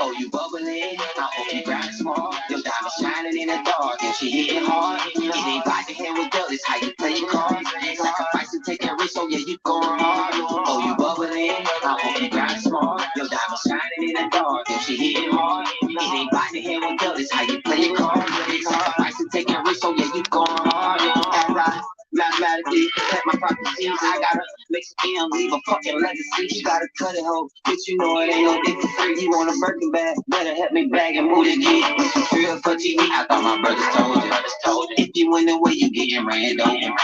Oh, you bubbling? I hope you grind small. Your diamond shining in the dark, and she hitting hard. It ain't by the hand with Douglas, how you play your cards. Sacrifice and take a risk, so yeah, you going hard. Oh, you bubbling? I hope you grind small. Your diamond shining in the dark, and she hitting hard. It ain't by the hand with Douglas, how you play your cards. Sacrifice and take a risk, so yeah, you going hard. As I mathematically set my prophecies, I gotta make some M, leave a fucking legacy. You gotta cut it, ho, bitch, you know it ain't no dick for free. You want a Birkin bag, better help me bag and move the kid. With some drill for TV, I thought my brothers told you. If you win the way, you getting ran over.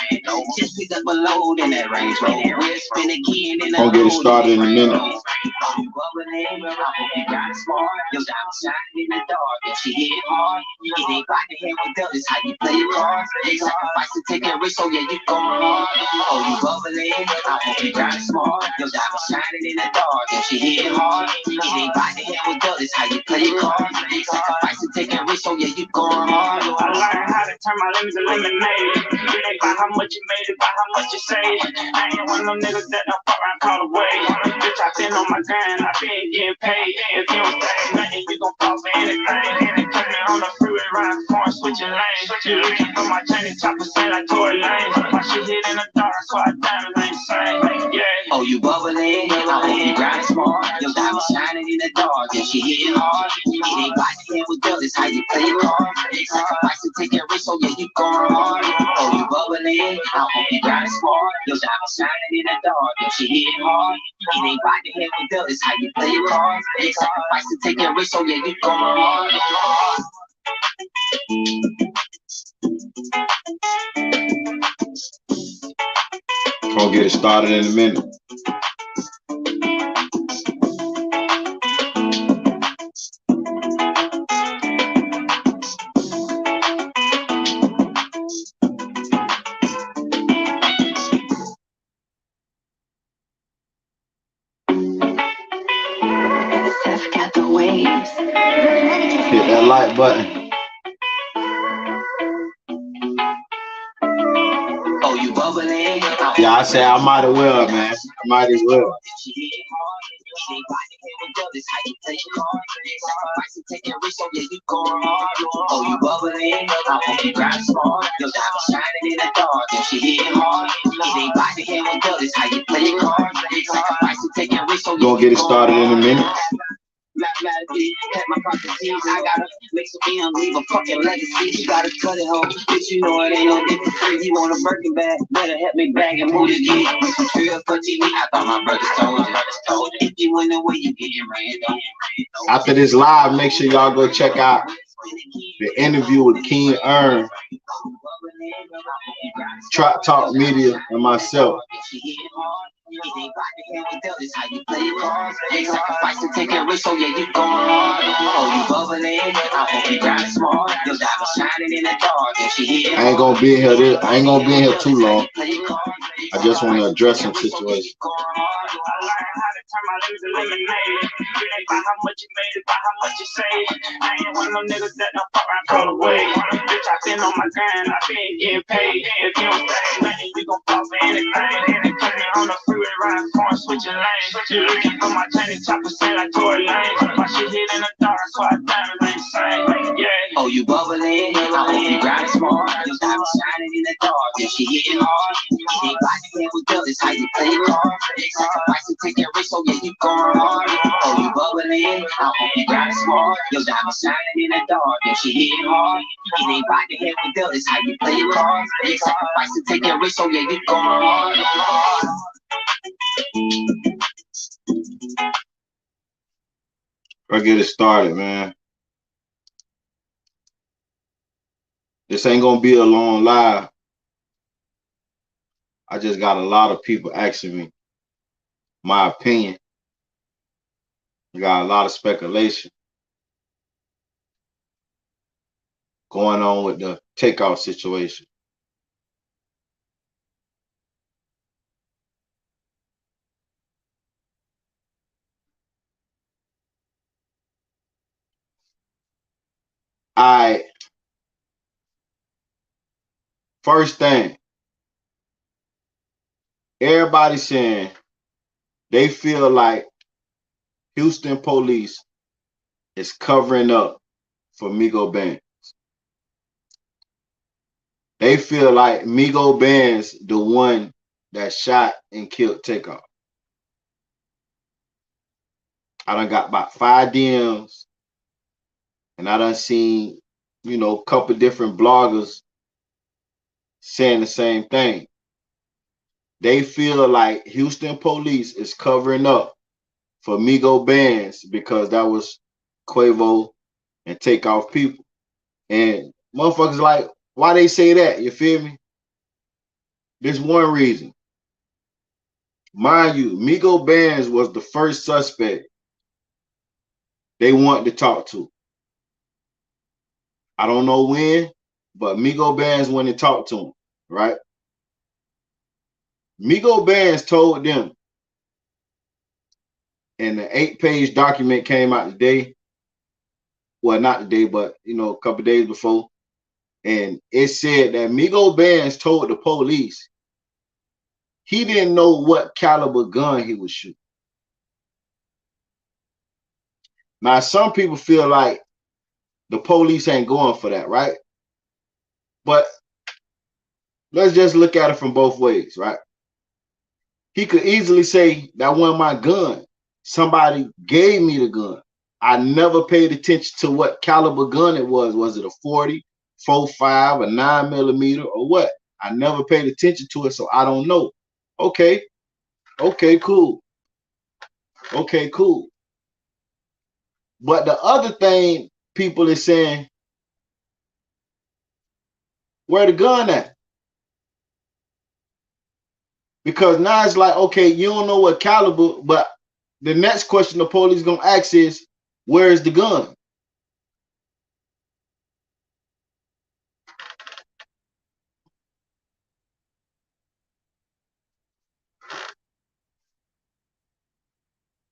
Just pick up a load in that Range Rover. We'll spin again in the I'll get it started in a minute. Your diamond shining in the dark, and she hit hard. It ain't by the hand with Douglas, how you play your cards. Sacrifice and take a risk, so yeah, you going hard. Oh, you bubbling? I hope you grind smart. Your diamond shining in the dark, and she hitting hard. It ain't by the hand with Douglas, how you play your cards. Sacrifice and take a risk, so yeah, you going hard. I learned how to turn my lemons to lemonade. It ain't by how much you made, it by how much you saved. I ain't one of them niggas that I fuck around call away. Bitch, I been on my grind, I been getting paid. If you don't say nothing, you gon' fall for anything. Put me on the freeway, riding corn, switching lanes. You looking for my chain, chopper saying like Tory Lane. My shit hit in the dark, so I diamonds ain't the same. Yeah. Oh, you bubbling? I hope you grind smart. Your diamond shining in the dark, and she hitting hard. It ain't by the hand with Douglas, how you play your cards. Sacrifice and take a risk, so yeah, you going hard. Oh, you bubbling? I hope you grind smart. Your diamond shining in the dark, and she hitting hard. It ain't by the hand with Douglas, how you play your cards. Sacrifice and take a risk, so yeah, you going hard. I'll get it started in a minute. Hit that like button. Oh, you bubbling? Yeah, I say I might as well, man. I might as well. Oh, you bubbling? I hope you grind smart. Your diamond shining in the dark, and she hitting hard. It ain't by the hand with Douglas, how you play your cards. Sacrifice and take a risk, so Gonna get it started in a minute. Mathematically, at my prophecies, I gotta make some M, leave a fucking legacy. You gotta cut it, ho, bitch, you know it ain't no dick for free. You want a Birkin bag, better help me bag and move the kid. With some drill for TV, I thought my brothers told you. If you win the way, you getting ran over. After this live, make sure y'all go check out the interview with King Earn, Trap Talk Media, and myself. It ain't by the hand with Douglas, how you play your cards. Sacrifice and take a risk, so yeah, you going hard. Oh, you bubbling? I hope you grind smart. Your diamond shining in the dark, and she hitting hard. I ain't gonna be in here too long. I just want to address some situations. I learned how to turn my lemons to lemonade. It ain't by how much you made, it by how much you saved. I ain't one of them niggas that I fuck around call away. Bitch, I been on my grind, I been getting paid. If you don't say nothing, you gon' fall for anything. Put me on the freeway, riding corn, switching lanes. You looking for my chain, chopper saying like Tory Lane. My shit hit in the dark, so I diamonds ain't the same. Yeah. Oh, you bubbling? I hope you grind smart. Your diamond shining in the dark, and she hitting hard. It ain't by the hand with Douglas, how you play your cards. Sacrifice and take a risk, so yeah, you going hard. Oh, you bubbling? I hope you grind smart. Your diamond shining in the dark, and she hitting hard. It ain't by the hand with Douglas, how you play your cards. Sacrifice and take a risk, so yeah, you going hard. I'll get it started, man. This ain't gonna be a long live. I just got a lot of people asking me my opinion. We got a lot of speculation going on with the takeout situation. First thing, everybody saying they feel like Houston police is covering up for Migo Band. They feel like Migo Band's the one that shot and killed Takeoff. I done got about 5 DMs, and I done seen, a couple different bloggers saying the same thing. They feel like Houston police is covering up for Migo Bands because that was Quavo and Takeoff people. And motherfuckers like, why they say that? You feel me? There's one reason. Mind you, Migo Bands was the first suspect they wanted to talk to. I don't know when, but Migo Bands went and talked to him, right? Migo Bands told them, and the 8-page document came out today. Well, not today, but a couple days before. And it said that Migo Bands told the police he didn't know what caliber gun he was shooting. Now, some people feel like the police ain't going for that, right? But let's just look at it from both ways, right? He could easily say that wasn't my gun. Somebody gave me the gun. I never paid attention to what caliber gun it was. Was it a 40, 45, a 9mm, or what? I never paid attention to it, so I don't know. Okay, cool. Okay, cool. But the other thing people is saying, where the gun at? Because now it's like, okay, you don't know what caliber, but the next question the police gonna ask is, where is the gun?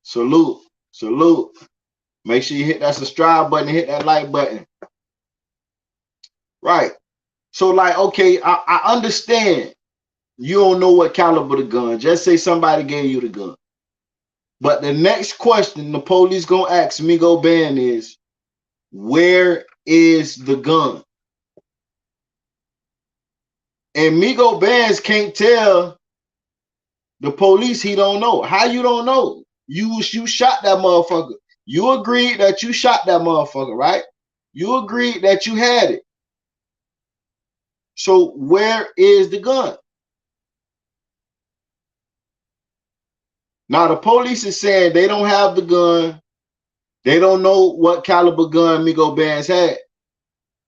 Salute. Make sure you hit that subscribe button and hit that like button. Right. So like, okay, I understand you don't know what caliber the gun. Just say somebody gave you the gun. But the next question the police gonna ask Migo Band is, where is the gun? And Migo Bands can't tell the police he don't know. How you don't know? You shot that motherfucker. You agreed that you shot that motherfucker, right? You agreed that you had it. So where is the gun? Now the police is saying they don't have the gun. They don't know what caliber gun Migo Bands had.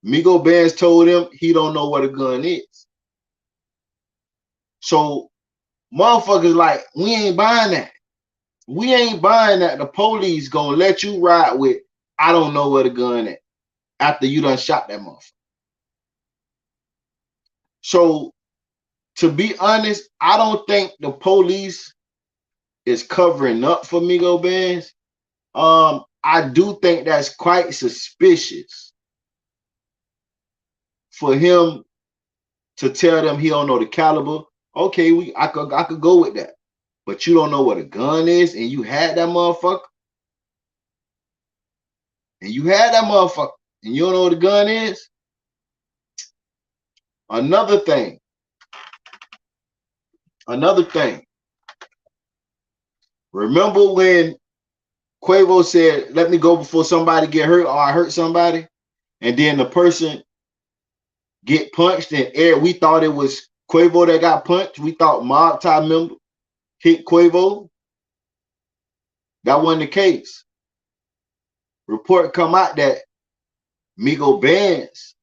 Migo Bands told him he don't know what a gun is. So motherfuckers like, we ain't buying that. We ain't buying that. The police gonna let you ride with, I don't know where the gun is, after you done shot that motherfucker. So to be honest, I don't think the police is covering up for Migo Bands. I do think that's quite suspicious for him to tell them he don't know the caliber. Okay, I could go with that. But you don't know what a gun is, and you had that motherfucker. And you don't know what a gun is. Another thing. Remember when Quavo said, let me go before somebody get hurt or I hurt somebody? And then the person get punched, and we thought it was Quavo that got punched. We thought Mob Tie member hit Quavo. That wasn't the case. Report come out that Migo Bands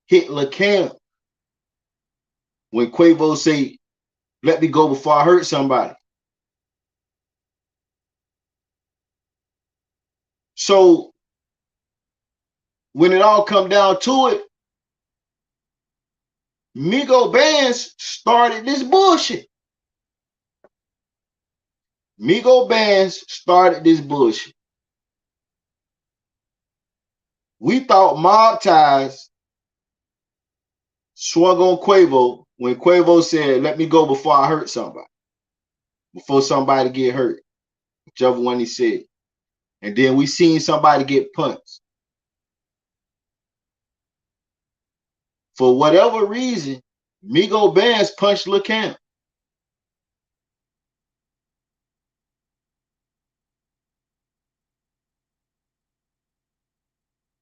hit LaCamp when Quavo say, let me go before I hurt somebody. So when it all come down to it, Migo Bands started this bullshit. Migo Bands started this bullshit. We thought Mob Ties swung on Quavo when Quavo said, "Let me go before I hurt somebody, before somebody get hurt," whichever one he said. And then we seen somebody get punched. For whatever reason, Migo Bands punched Lil Cam.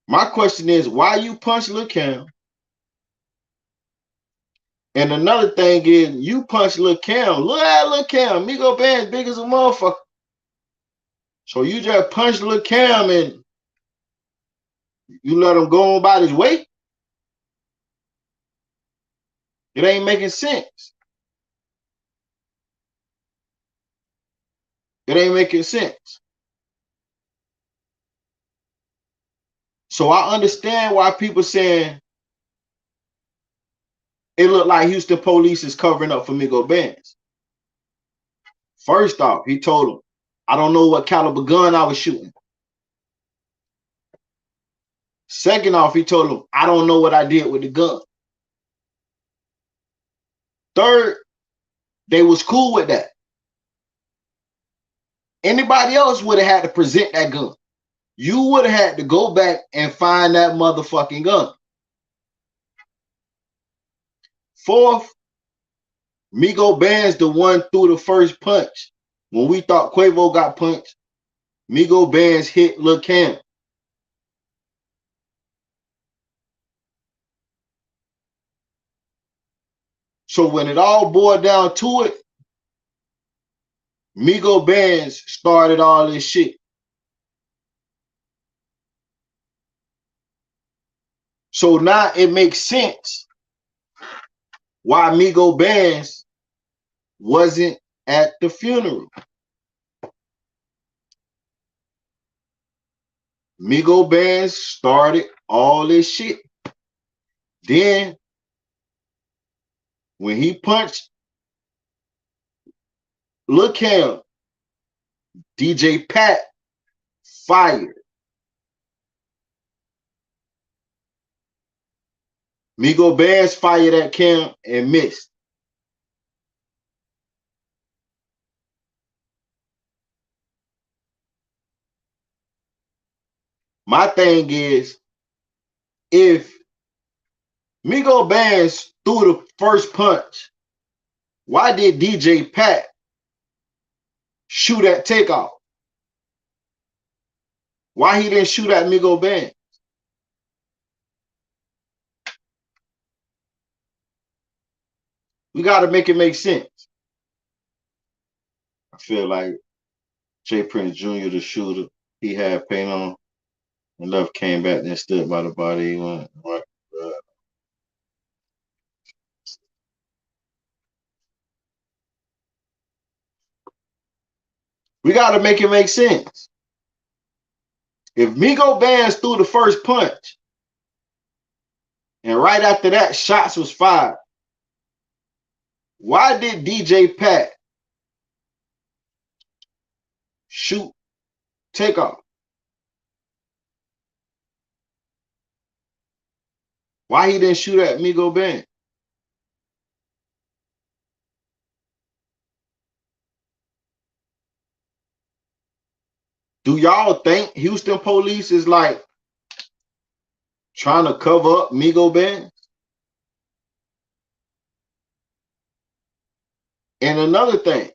My question is, why you punch Lil Cam? And another thing is, you punch Lil Cam. Look at Lil Cam. Migo Bands big as a motherfucker. So you just punch Lil Cam and you let him go on by his way? It ain't making sense. It ain't making sense. So I understand why people saying it looked like Houston police is covering up for Migo Bands. First off, he told him, I don't know what caliber gun I was shooting. Second off, he told him, I don't know what I did with the gun. Third, they was cool with that. Anybody else would have had to present that gun. You would have had to go back and find that motherfucking gun. Fourth, Migo Bands the one threw the first punch. When we thought Quavo got punched, Migo Bands hit Lil Cam. So when it all boiled down to it, Migo Bands started all this shit. So now it makes sense why Migo Bands wasn't at the funeral. Migo Bands started all this shit. Then when he punched Lil Cam, DJ Pat fired. Migo Bands fired at Cam and missed. My thing is, if Migo Bands threw the first punch, why did DJ Pat shoot at Takeoff? Why he didn't shoot at Migo Bands? We got to make it make sense. I feel like Jay Prince Jr., the shooter, he had paint on and left, came back, then stood by the body. He went, right. We got to make it make sense. If Migo Bands threw the first punch, and right after that, shots was fired, why did DJ Pat shoot Takeoff? Why he didn't shoot at Migo Bands? Do y'all think Houston police is like trying to cover up Migo Bands? And another thing,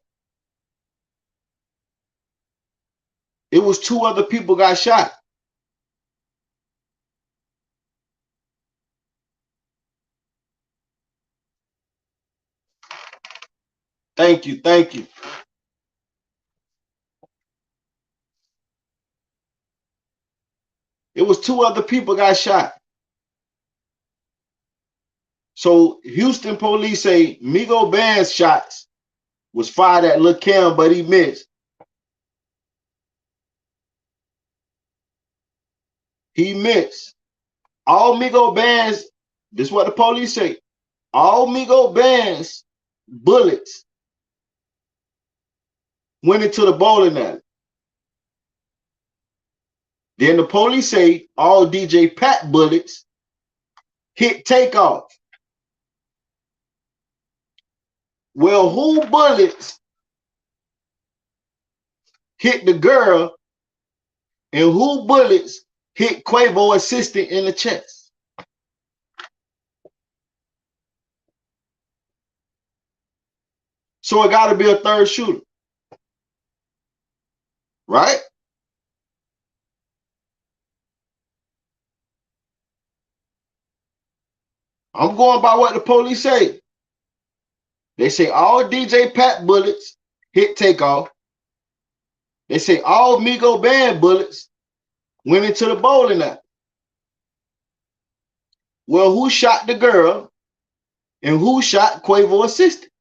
it was 2 other people got shot. Thank you, thank you. It was 2 other people got shot. So Houston police say Migo Bands shots was fired at Lil Cam, but he missed. He missed. All Migo Bands, this is what the police say, all Migo Bands bullets went into the bowling alley. Then the police say all DJ Pat bullets hit Takeoff. Well, who bullets hit the girl and who bullets hit Quavo assistant in the chest? So it got to be a third shooter, right? I'm going by what the police say. They say all DJ Pat bullets hit Takeoff. They say all Migo Band bullets went into the bowling alley. Well, who shot the girl and who shot Quavo assistant?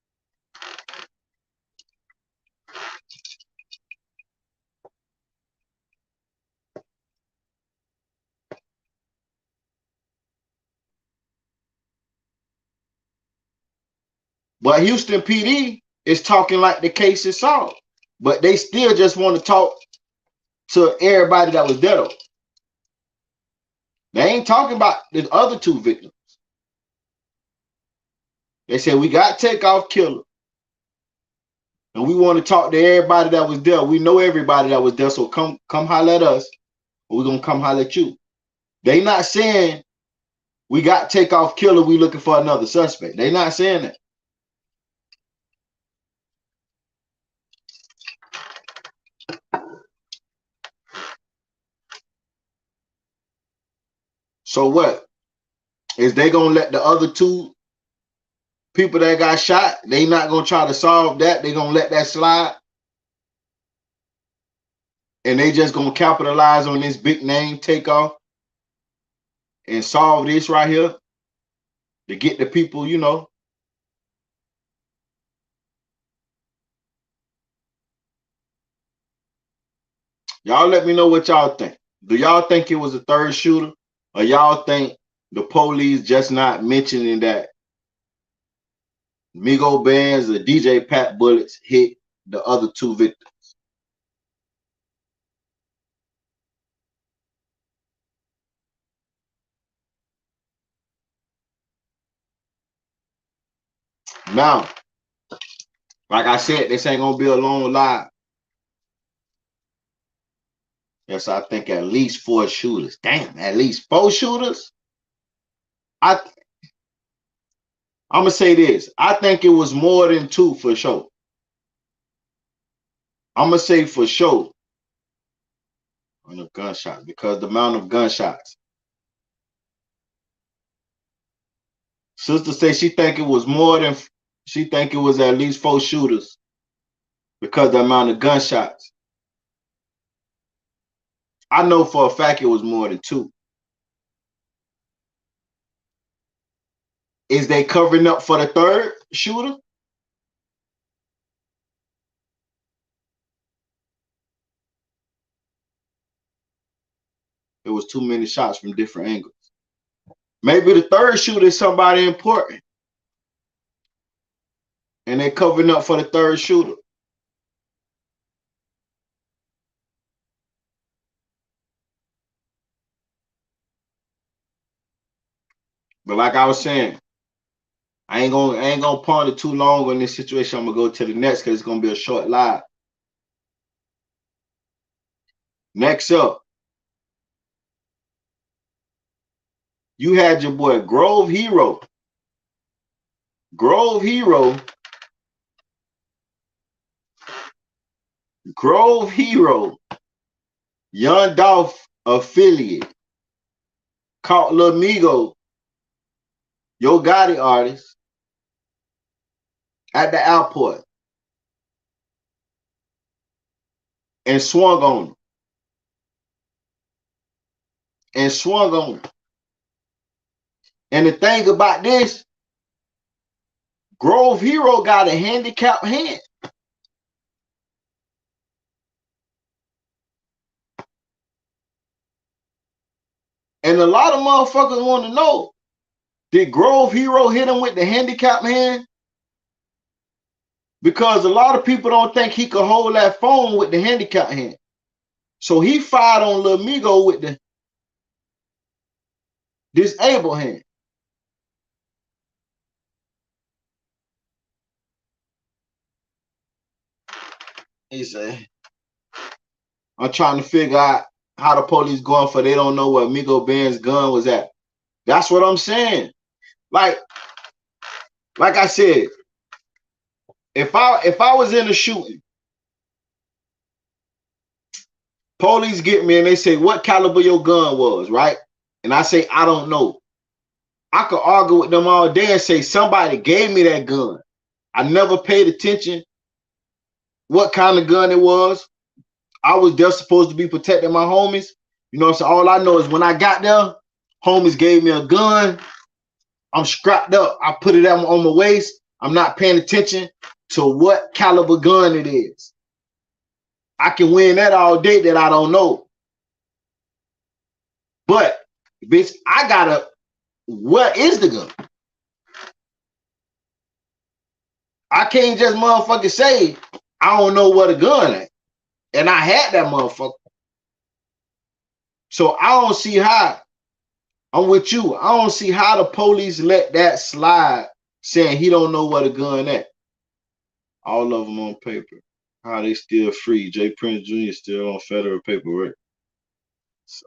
But Houston PD is talking like the case is solved. But they still just want to talk to everybody that was dead. They ain't talking about the other two victims. They said we got Takeoff killer. And we want to talk to everybody that was there. We know everybody that was there. So come holler at us. Or we're gonna come holler at you. They not saying we got Takeoff killer, we looking for another suspect. They not saying that. So what? Is they gonna let the other two people that got shot, they not gonna try to solve that? They gonna let that slide? And they just gonna capitalize on this big name Takeoff and solve this right here to get the people, you know. Y'all let me know what y'all think. Do y'all think it was a third shooter? Or y'all think the police just not mentioning that Migo Bands or DJ Pat bullets hit the other two victims? Now, like I said, this ain't gonna be a long live. Yes, I think at least 4 shooters. Damn, at least 4 shooters? I'm gonna say this. I think it was more than 2 for sure. I'm gonna say for sure on the gunshot because the amount of gunshots. Sister say she think it was more than, she think it was at least 4 shooters because the amount of gunshots. I know for a fact it was more than 2. Is they covering up for the third shooter? It was too many shots from different angles. Maybe the third shooter is somebody important. And they covering up for the third shooter. But like I was saying, I ain't gonna ponder too long on this situation. I'm gonna go to the next because it's gonna be a short live. Next up, you had your boy Grove Hero. Grove Hero Young Dolph affiliate, caught Lil Migo, Yo Gotti artist, at the airport and swung on him. And the thing about this, Grove Hero got a handicapped hand. And a lot of motherfuckers want to know, did Grove Hero hit him with the handicapped hand? Because a lot of people don't think he could hold that phone with the handicapped hand. So he fired on Lil Migo with the disabled hand. He said, I'm trying to figure out how the police going for they don't know where Migo Ben's gun was at. That's what I'm saying. Like I said, if I was in a shooting, police get me and they say, what caliber your gun was, right? And I say, I don't know. I could argue with them all day and say, somebody gave me that gun. I never paid attention what kind of gun it was. I was just supposed to be protecting my homies. You know what I'm saying? All I know is when I got there, homies gave me a gun. I'm strapped up. I put it on my waist. I'm not paying attention to what caliber gun it is. I can win that all day that I don't know. But, bitch, I gotta, what is the gun? I can't just motherfucking say, I don't know what a gun is. And I had that motherfucker. So I don't see how, I'm with you, I don't see how the police let that slide saying he don't know what a gun is. All of them on paper. How they still free. J. Prince Jr. still on federal paperwork. So,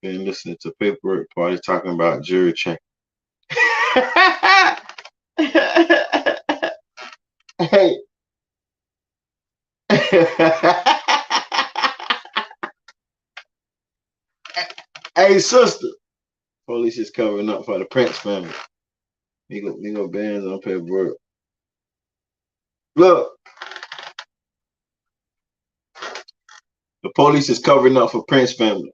been listening to Paperwork Party talking about jury check. Hey. Hey, sister. Police is covering up for the Prince family. Nigga bands on paperwork. Look. The police is covering up for Prince family.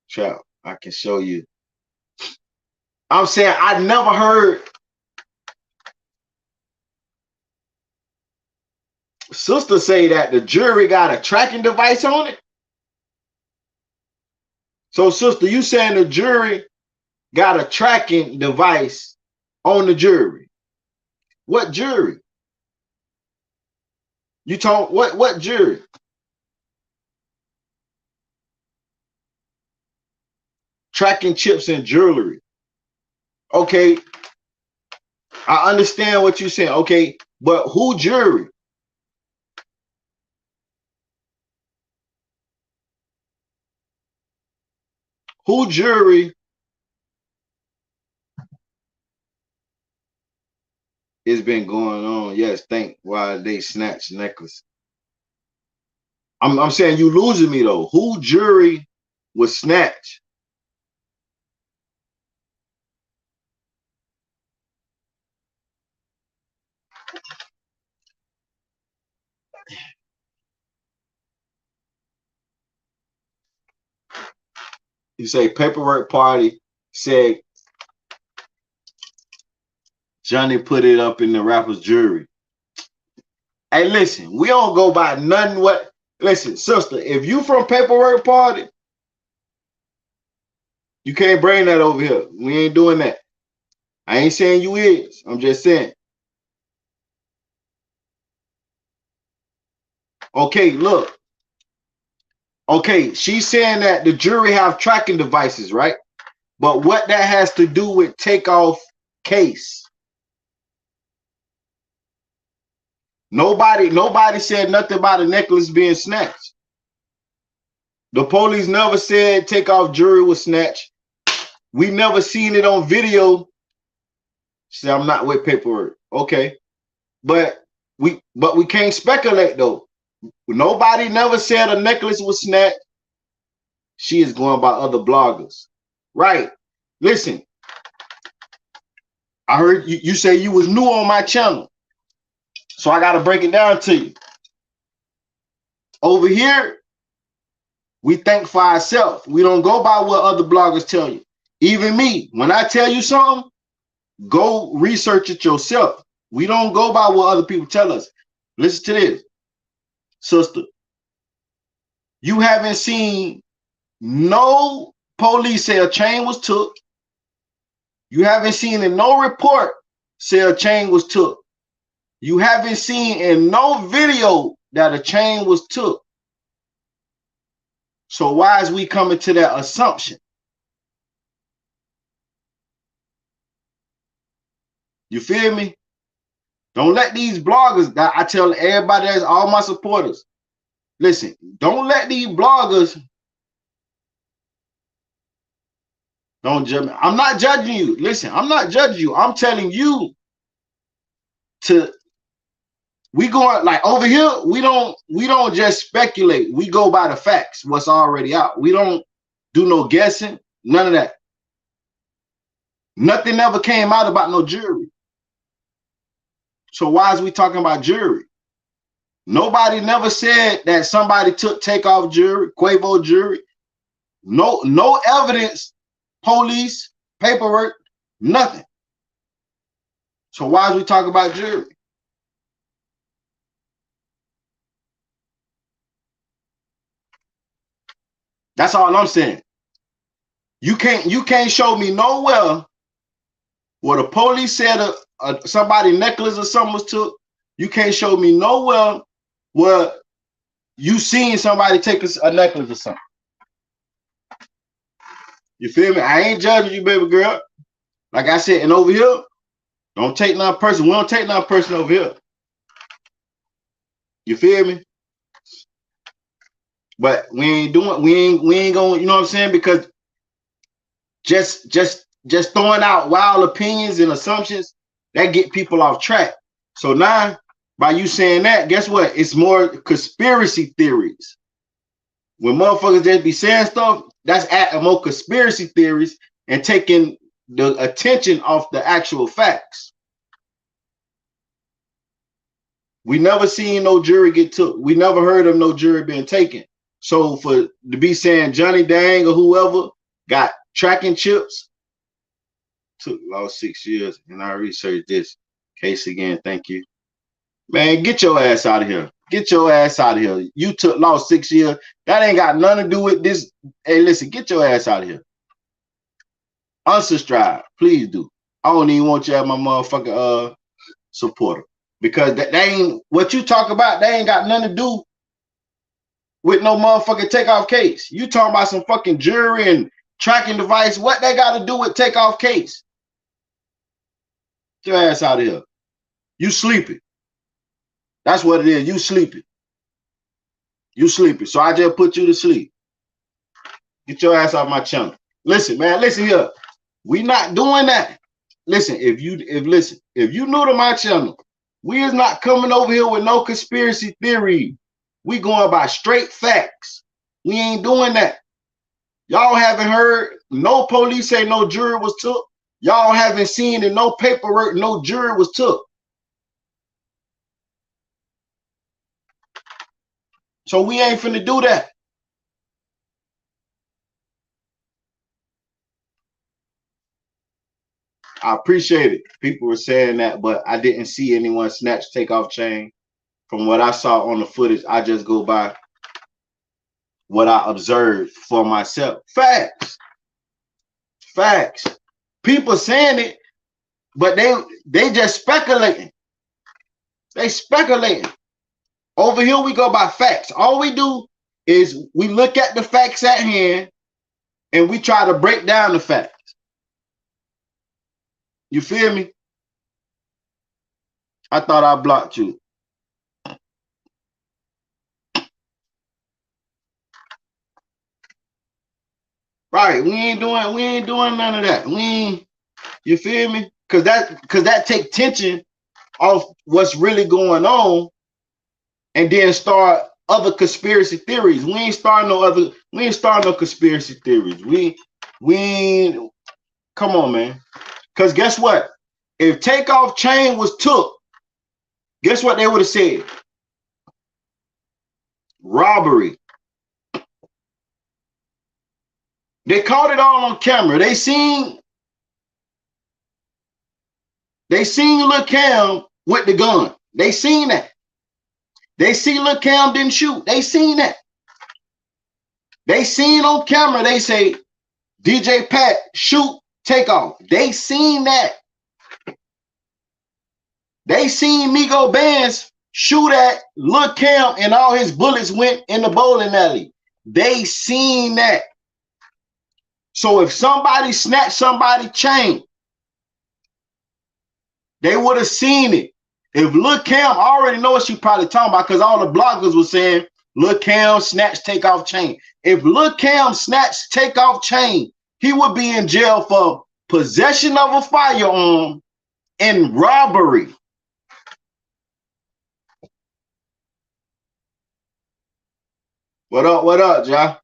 Child, I can show you. I'm saying I never heard sister say that the jury got a tracking device on it. So, sister, you saying the jury got a tracking device on the jury? What jury? You told what jury? Tracking chips and jewelry. Okay, I understand what you're saying. Okay, but who jury? Who jury has been going on? Yes, think why they snatched necklace. I'm saying you losing me though. Who jury was snatched? You say Paperwork Party said Johnny put it up in the rapper's jury. Hey, listen, we don't go by nothing what. Listen, sister, if you from Paperwork Party, you can't bring that over here. We ain't doing that. I ain't saying you is. I'm just saying. Okay, look. Okay, she's saying that the jury have tracking devices, right? But what that has to do with Takeoff case? Nobody said nothing about a necklace being snatched. The police never said Takeoff jewelry was snatched. We never seen it on video. Say I'm not with Paperwork. Okay. But we can't speculate though. Nobody never said a necklace was snatched. She is going by other bloggers. Right. Listen. I heard you say you was new on my channel. So I got to break it down to you. Over here, we think for ourselves. We don't go by what other bloggers tell you. Even me, when I tell you something, go research it yourself. We don't go by what other people tell us. Listen to this, sister. You haven't seen no police say a chain was took. You haven't seen in no report say a chain was took. You haven't seen in no video that a chain was took. So why is we coming to that assumption? You feel me? Don't let these bloggers, that I tell everybody, that's all my supporters, listen, don't let these bloggers, don't judge me. I'm not judging you. Listen, I'm not judging you. I'm telling you to, we going, like over here, we don't just speculate. We go by the facts, what's already out. We don't do no guessing, none of that. Nothing ever came out about no jury. So why is we talking about jury? Nobody never said that somebody took Takeoff jury, Quavo jury. No evidence, police, paperwork, nothing. So why is we talking about jury? That's all I'm saying. You can't show me nowhere where the police said somebody necklace or something was took. You can't show me nowhere where you seen somebody take a necklace or something. You feel me? I ain't judging you, baby girl. Like I said, and over here, don't take nothing personal. We don't take nothing personal over here. You feel me? But we ain't going, you know what I'm saying? Because just throwing out wild opinions and assumptions, that get people off track. So now, by you saying that, guess what? It's more conspiracy theories. When motherfuckers just be saying stuff, that's adding more conspiracy theories and taking the attention off the actual facts. We never seen no jury get took. We never heard of no jury being taken. So for to be saying Johnny Dang or whoever got tracking chips, took lost 6 years, and I researched this case again. Thank you. Man, get your ass out of here. Get your ass out of here. You took lost 6 years. That ain't got nothing to do with this. Hey, listen, get your ass out of here. Unsubscribe, please do. I don't even want you as my motherfucking supporter. Because that ain't what you talk about, they ain't got nothing to do with no motherfucking Takeoff case. You talking about some fucking jury and tracking device. What they got to do with Takeoff case? Get your ass out of here. You sleepy. That's what it is. You sleepy. You sleepy. So I just put you to sleep. Get your ass off my channel. Listen, man, listen here. We not doing that. Listen, if you new to my channel, we is not coming over here with no conspiracy theory. We going by straight facts. We ain't doing that. Y'all haven't heard no police say no jury was took. Y'all haven't seen in no paperwork no jury was took. So we ain't finna do that. I appreciate it. People were saying that, but I didn't see anyone snatch Takeoff chain. From what I saw on the footage, I just go by what I observed for myself. Facts. Facts. People saying it, but they just speculating. They speculating. Over here, we go by facts. All we do is we look at the facts at hand and we try to break down the facts. You feel me? I thought I blocked you. Right, we ain't doing none of that. We ain't, you feel me? Cause that take tension off what's really going on, and then start other conspiracy theories. We ain't starting no conspiracy theories. We ain't, come on, man. Cause guess what? If Takeoff chain was took, guess what they would have said? Robbery. They caught it all on camera. They seen Lil Cam with the gun. They seen that. They see Lil Cam didn't shoot. They seen that. They seen on camera. They say DJ Pat shoot Takeoff. They seen that. They seen Migo Bands shoot at Lil Cam and all his bullets went in the bowling alley. They seen that. So if somebody snatched somebody's chain, they would have seen it. If Lil Cam, I already know what she probably talking about because all the bloggers were saying Lil Cam snatch takeoff chain. If Lil Cam snatch takeoff chain, he would be in jail for possession of a firearm and robbery. What up, Ja?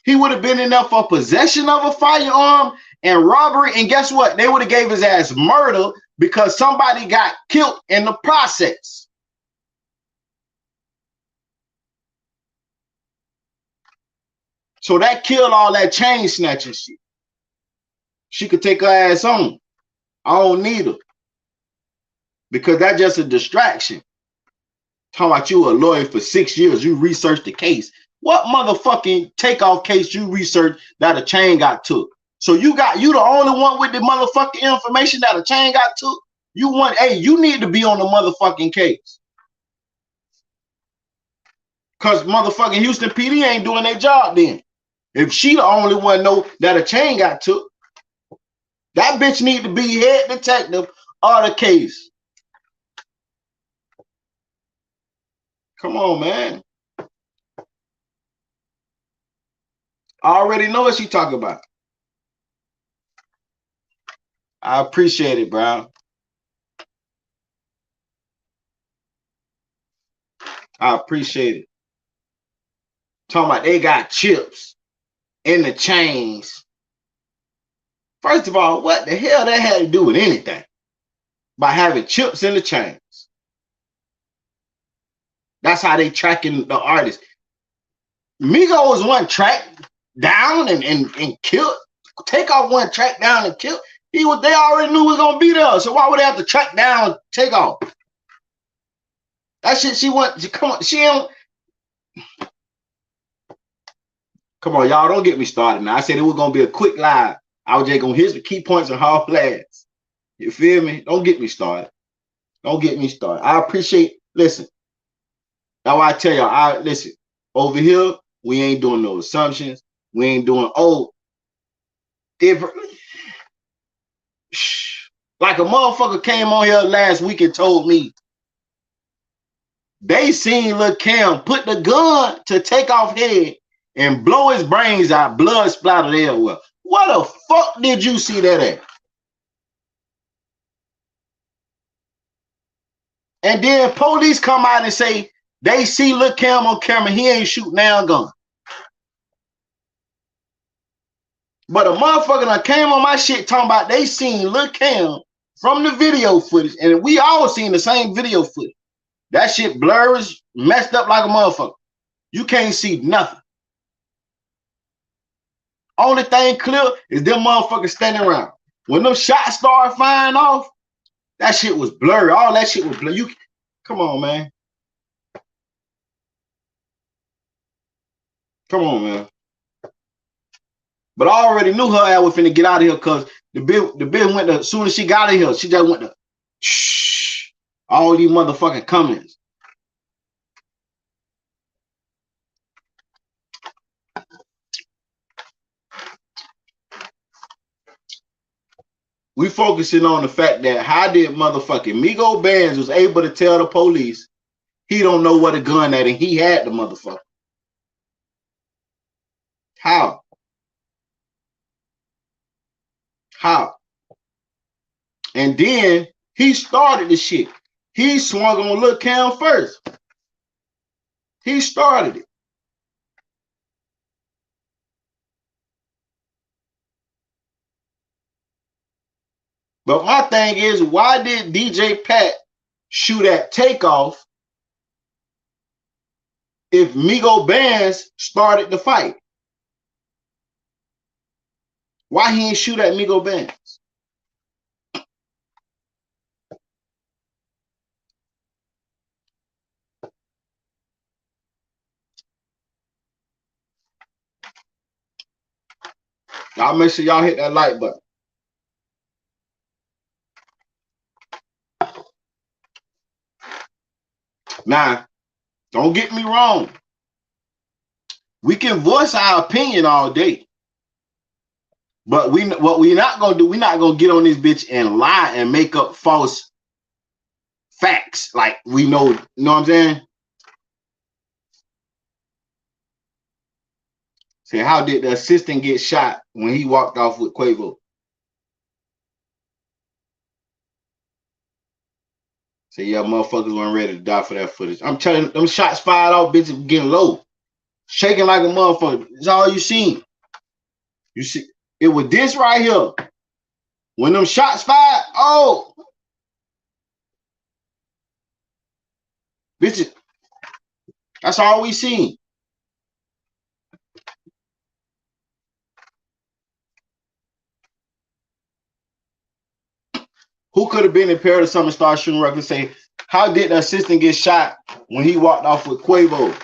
He would have been in there for possession of a firearm and robbery. And guess what? They would have gave his ass murder because somebody got killed in the process. So that killed all that chain snatching shit. She could take her ass on. I don't need her. Because that's just a distraction. Talking about you a lawyer for 6 years. You researched the case. What motherfucking takeoff case you researched that a chain got took? So you the only one with the motherfucking information that a chain got took? You need to be on the motherfucking case. Cause motherfucking Houston PD ain't doing their job then. If she the only one know that a chain got took, that bitch need to be head detective of the case. Come on, man. I already know what she talking about. I appreciate it, bro. I appreciate it. Talking about they got chips in the chains. First of all, what the hell that had to do with anything? By having chips in the chains. That's how they tracking the artist. Migo was one track down and killed. Takeoff one track down and killed. They already knew he was gonna be there. So why would they have to track down Takeoff? That shit come on, she don't. Come on, y'all, don't get me started now. I said it was gonna be a quick live. I was just gonna hit the key points and hard flags. You feel me? Don't get me started. Don't get me started. I appreciate, listen. That's why I tell y'all, listen, over here, we ain't doing no assumptions. We ain't doing different. Like a motherfucker came on here last week and told me they seen Lil Cam put the gun to Takeoff head and blow his brains out, blood splattered everywhere. What the fuck did you see that at? And then police come out and say they see Lil Cam on camera, he ain't shooting now gun. But a motherfucker that came on my shit talking about they seen Lil Cam from the video footage, and we all seen the same video footage. That shit blurs, messed up like a motherfucker. You can't see nothing. Only thing clear is them motherfuckers standing around. When them shots started firing off, that shit was blurry. All that shit was blurry. Come on, man. Come on, man. But I already knew her ass was finna get out of here because the bitch went to, as soon as she got out of here, she just went to shh, all these motherfucking comments. We focusing on the fact that how did motherfucking Migo Bands was able to tell the police he don't know what a gun at and he had the motherfucker. How? How? And then he started the shit. He swung on Lil Cam first. He started it. But my thing is, why did DJ Pat shoot at Takeoff if Migo Bands started the fight? Why he ain't shoot at Migo Bands? Y'all make sure y'all hit that like button. Now, don't get me wrong. We can voice our opinion all day. But what we not gonna do, we not gonna get on this bitch and lie and make up false facts. Like we know, you know what I'm saying? Say, how did the assistant get shot when he walked off with Quavo? Say, yeah, motherfuckers weren't ready to die for that footage. I'm telling you, them shots fired off, bitches getting low, shaking like a motherfucker. That's all you seen. You see, it was this right here. When them shots fired, oh, bitches, that's all we seen. Who could have been impaired or something, start shooting records, say, how did the assistant get shot when he walked off with Quavo?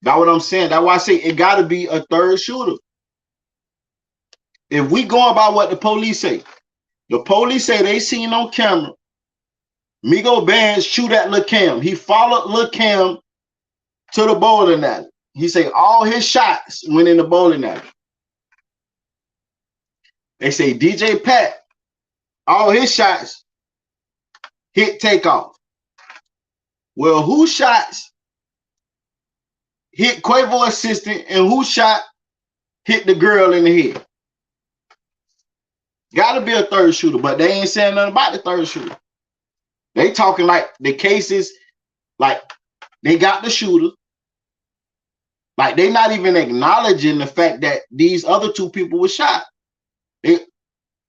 That's what I'm saying. That's why I say it got to be a third shooter. If we going by what the police say they seen on camera Migo Bands shoot at Lil Cam. He followed Lil Cam to the bowling alley. He say all his shots went in the bowling alley. They say DJ Pat, all his shots hit Takeoff. Well, who shots hit Quavo assistant and who shot hit the girl in the head? Got to be a third shooter, but they ain't saying nothing about the third shooter. They talking like the cases, like they got the shooter. Like they not even acknowledging the fact that these other two people were shot.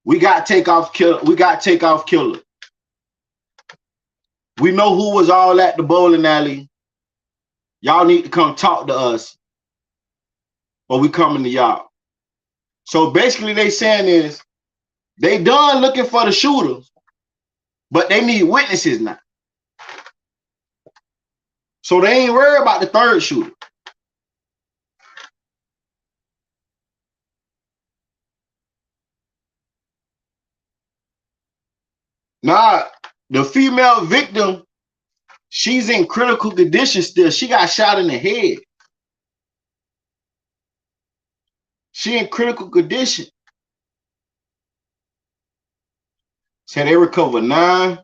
We got Takeoff killer. We got Takeoff killer. We know who was all at the bowling alley. Y'all need to come talk to us, or we coming to y'all. So basically, they saying is they done looking for the shooter, but they need witnesses now. So they ain't worried about the third shooter. Nah, the female victim, she's in critical condition still. She got shot in the head. She in critical condition. So they recovered 9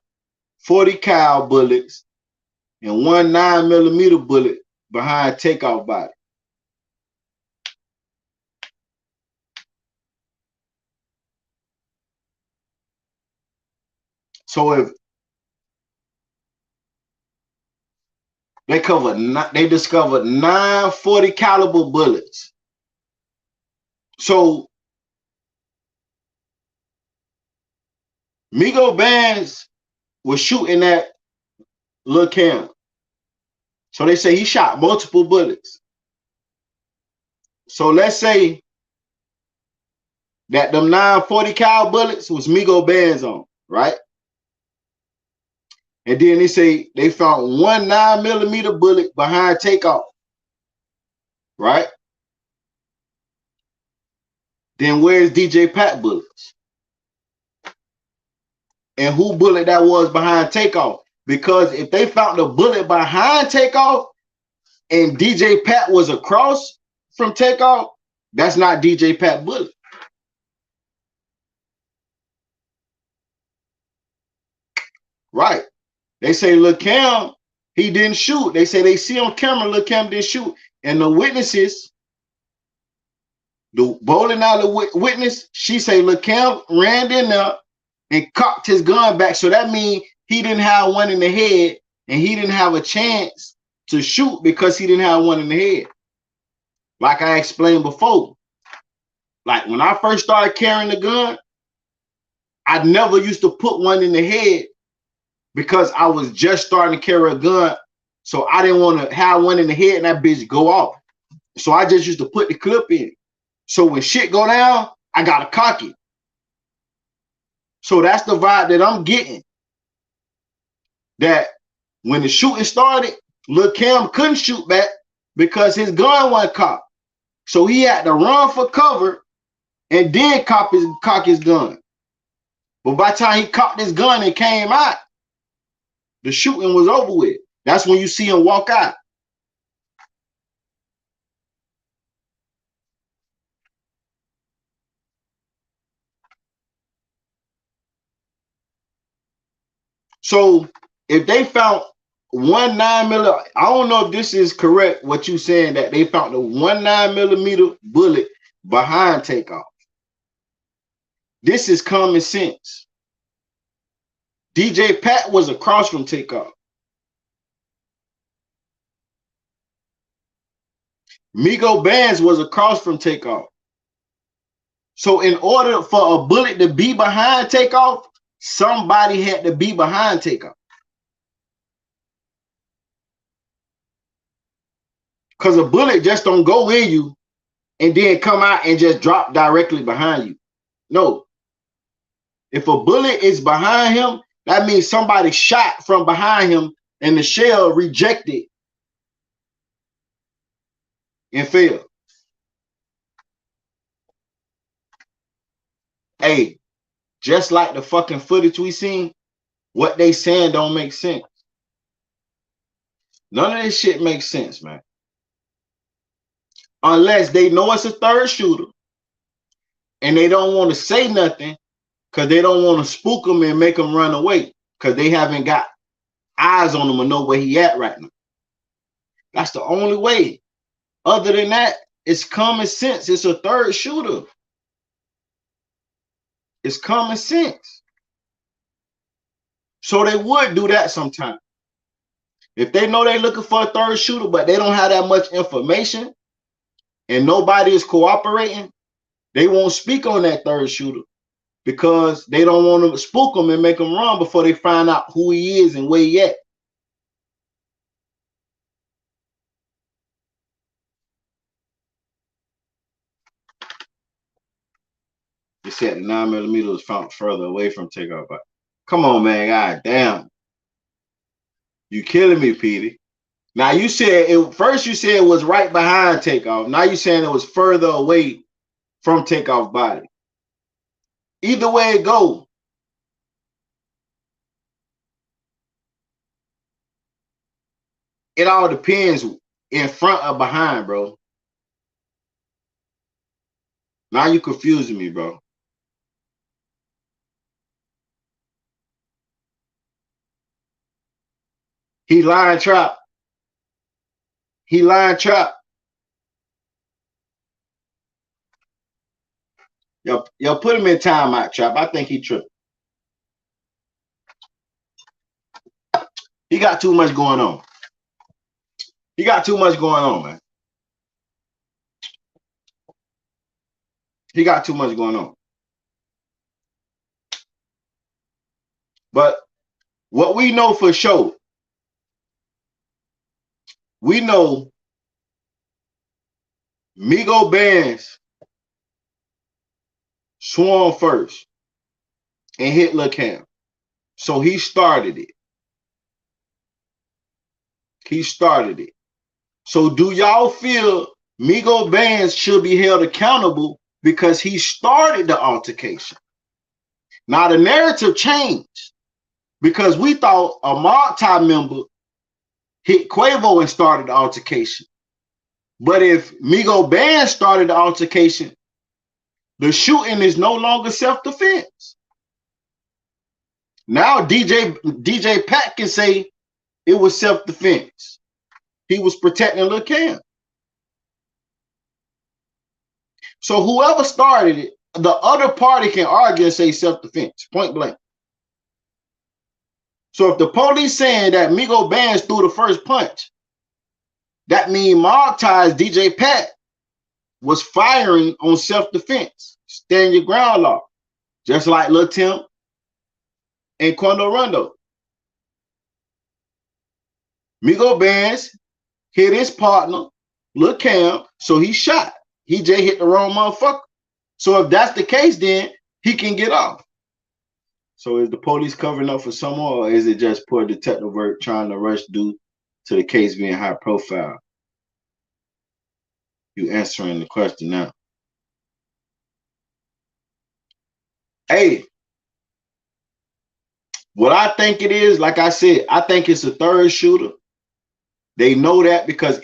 .40 cal bullets and 1 9mm bullet behind Takeoff body. So if they discovered 9 .40 caliber bullets. So Migo Bands was shooting at Lil Cam. So they say he shot multiple bullets. So let's say that them 9 .40 cal bullets was Migo Bands on, right? And then they say they found 1 9mm bullet behind Takeoff, right? Then where's DJ Pat bullets? And who bullet that was behind Takeoff? Because if they found the bullet behind Takeoff and DJ Pat was across from Takeoff, that's not DJ Pat bullet. Right. They say Lil Cam, he didn't shoot. They say they see on camera Lil Cam didn't shoot. And the witnesses, the bowling alley witness, she say Lil Cam ran in there and cocked his gun back. So that means he didn't have one in the head and he didn't have a chance to shoot because he didn't have one in the head. Like I explained before. Like when I first started carrying the gun, I never used to put one in the head because I was just starting to carry a gun. So I didn't want to have one in the head and that bitch go off. So I just used to put the clip in. So when shit go down, I got to cock it. So that's the vibe that I'm getting. That when the shooting started, Lil Cam couldn't shoot back because his gun wasn't cocked. So he had to run for cover and then cock his gun. But by the time he cocked his gun and came out, the shooting was over with. That's when you see him walk out. So if they found 1 9mm, I don't know if this is correct, what you saying, that they found the 1 9mm bullet behind Takeoff. This is common sense. DJ Pat was across from Takeoff. Migo Bands was across from Takeoff. So in order for a bullet to be behind Takeoff, somebody had to be behind Takeoff. Because a bullet just don't go in you and then come out and just drop directly behind you. No. If a bullet is behind him, that means somebody shot from behind him and the shell rejected and failed. Hey, just like the fucking footage we seen, what they saying don't make sense. None of this shit makes sense, man. Unless they know it's a third shooter and they don't want to say nothing because they don't want to spook them and make them run away because they haven't got eyes on him or know where he at right now. That's the only way. Other than that, it's common sense. It's a third shooter. It's common sense. So they would do that sometime. If they know they're looking for a third shooter, but they don't have that much information and nobody is cooperating, they won't speak on that third shooter because they don't want to spook them and make them run before they find out who he is and where he at. They said the 9mm was found further away from Takeoff. But come on, man. God damn. You killing me, Petey. Now you said it first, you said it was right behind Takeoff. Now you saying it was further away from Takeoff body. Either way it go, it all depends in front or behind, bro. Now you confusing me, bro. He line trap. He line trap. Yo, put him in timeout, trap. I think he tripped. He got too much going on. He got too much going on, man. He got too much going on. But what we know for sure, we know Migo Bands swung first and hit Lil Cam. So he started it. He started it. So do y'all feel Migo Bands should be held accountable because he started the altercation? Now the narrative changed because we thought a Mob member hit Quavo and started the altercation. But if Migo Bands started the altercation, the shooting is no longer self-defense. Now DJ Pat can say it was self-defense. He was protecting Lil Cam. So whoever started it, the other party can argue and say self-defense, point blank. So if the police saying that Migo Bands threw the first punch, that means Mob Ties DJ Pat was firing on self-defense. Stand your ground law. Just like Lil Tim and Quando Rondo. Migo Bands hit his partner, Lil Cam, so he shot. He just hit the wrong motherfucker. So if that's the case, then he can get off. So is the police covering up for someone, or is it just poor detective work trying to rush due to the case being high profile? You answering the question now. Hey, what I think it is, like I said, I think it's a third shooter. They know that because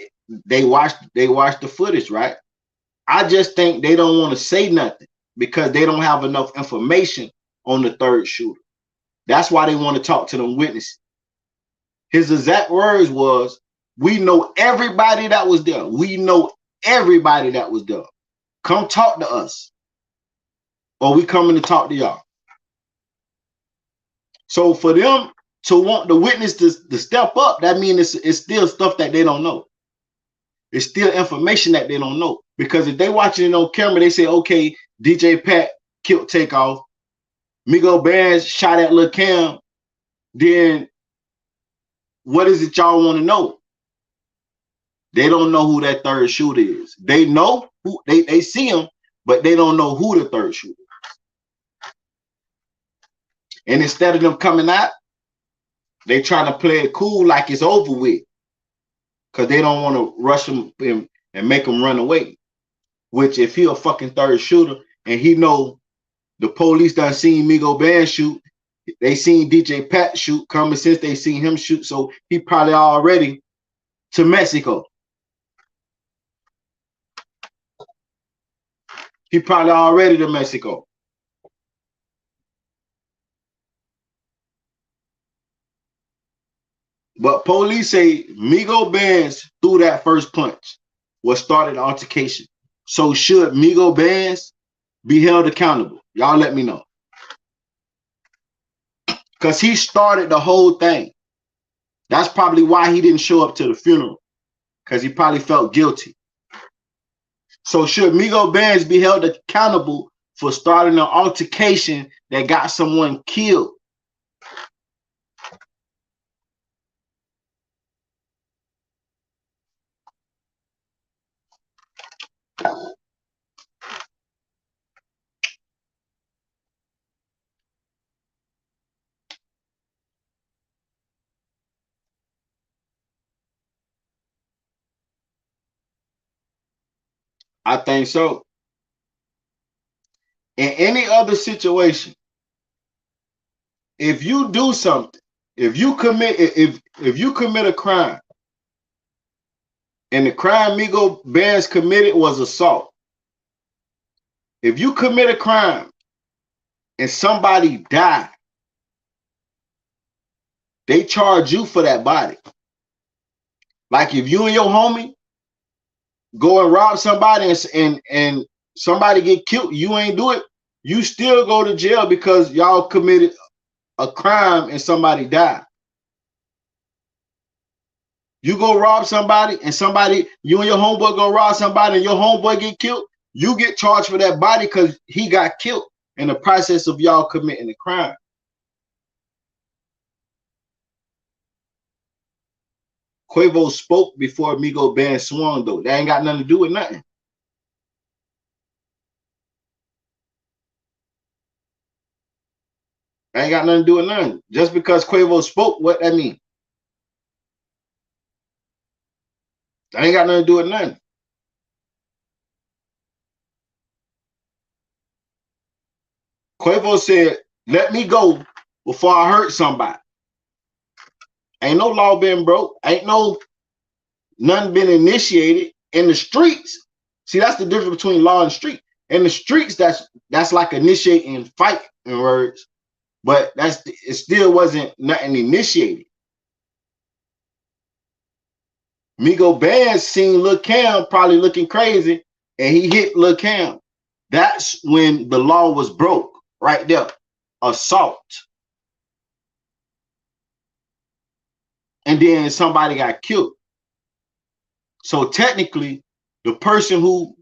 they watched the footage, right? I just think they don't want to say nothing because they don't have enough information on the third shooter. That's why they want to talk to them witnesses. His exact words was, we know everybody that was there. We know everybody that was there. Come talk to us. Or we coming to talk to y'all. So for them to want the witness to step up, that means it's still stuff that they don't know. It's still information that they don't know. Because if they watching it on camera, they say, okay, DJ Pat killed Takeoff. Migo Bands shot at Lil Cam. Then what is it y'all want to know? They don't know who that third shooter is. They know who they see him, but they don't know who the third shooter is. And instead of them coming out, they trying to play it cool like it's over with. Because they don't want to rush him and make him run away. Which if he a fucking third shooter and he know the police done seen Migo Band shoot, they seen DJ Pat shoot, coming since they seen him shoot, so he probably already to Mexico. He probably already to Mexico. But police say Migo Bands threw that first punch, what started the altercation. So should Migo Bands be held accountable? Y'all let me know. Because he started the whole thing. That's probably why he didn't show up to the funeral. Because he probably felt guilty. So should Migo Bands be held accountable for starting an altercation that got someone killed? I think so. In any other situation, if you do something, if you commit a crime, and the crime Migo Bands committed was assault. If you commit a crime and somebody died, they charge you for that body. Like if you and your homie go and rob somebody and somebody get killed, you ain't do it, you still go to jail because y'all committed a crime and somebody died. You go rob somebody and you and your homeboy go rob somebody and your homeboy get killed, you get charged for that body because he got killed in the process of y'all committing the crime. Quavo spoke before Migo Band swung, though. That ain't got nothing to do with nothing. That ain't got nothing to do with nothing. Just because Quavo spoke, what that mean? That ain't got nothing to do with nothing. Quavo said, let me go before I hurt somebody. Ain't no law been broke. Ain't nothing been initiated in the streets. See, that's the difference between law and street. In the streets, that's like initiating fight in words, but it still wasn't nothing initiated. Migo Bands seen Lil Cam probably looking crazy, and he hit Lil Cam. That's when the law was broke, right there. Assault. And then somebody got killed. So technically, the person who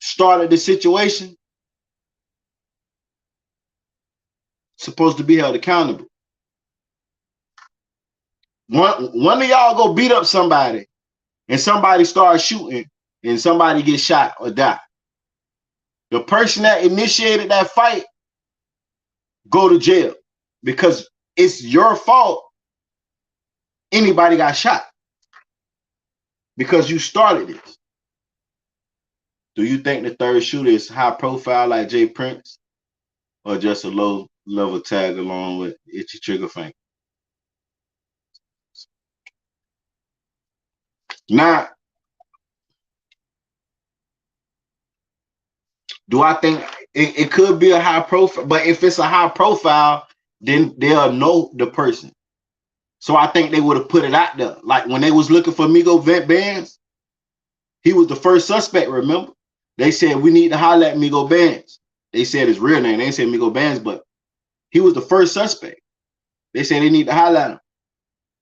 started the situation supposed to be held accountable. One of y'all go beat up somebody and somebody starts shooting and somebody gets shot or die. The person that initiated that fight go to jail because it's your fault anybody got shot because you started this. Do you think the third shooter is high profile like Jay Prince or just a low level tag along with Itchy Trigger Finger? Now, do I think It could be a high profile, but if it's a high profile, then they'll know the person. So I think they would have put it out there. Like when they was looking for Migo Bands, he was the first suspect, remember? They said, we need to holler at Migo Bands. They said his real name. They didn't say Migo Bands, but he was the first suspect. They said they need to holler at him.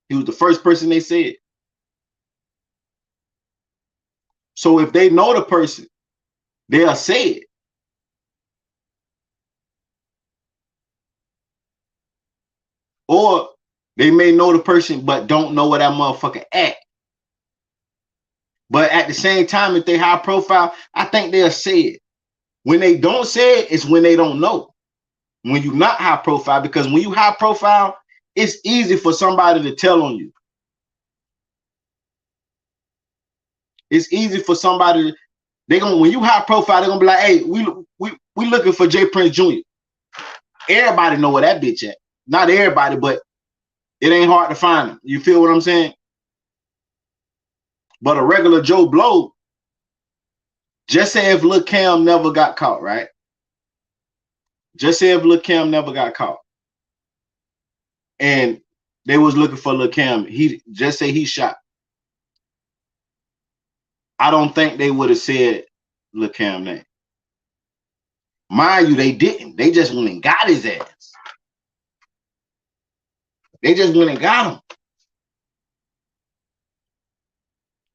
He was the first person they said. So if they know the person, they'll say it. Or they may know the person, but don't know where that motherfucker at. But at the same time, if they high profile, I think they'll say it. When they don't say it, it's when they don't know. When you're not high profile, because when you high profile, it's easy for somebody to tell on you. It's easy for somebody. When you high profile, they're gonna be like, hey, we looking for J Prince Jr. Everybody know where that bitch at. Not everybody, but it ain't hard to find him. You feel what I'm saying? But a regular Joe Blow, just say if Lil Cam never got caught, right? Just say if Lil Cam never got caught. And they was looking for Lil Cam. He just say he shot. I don't think they would have said Lil Cam name. Mind you, they didn't. They just went and got his ass. They just went and got him.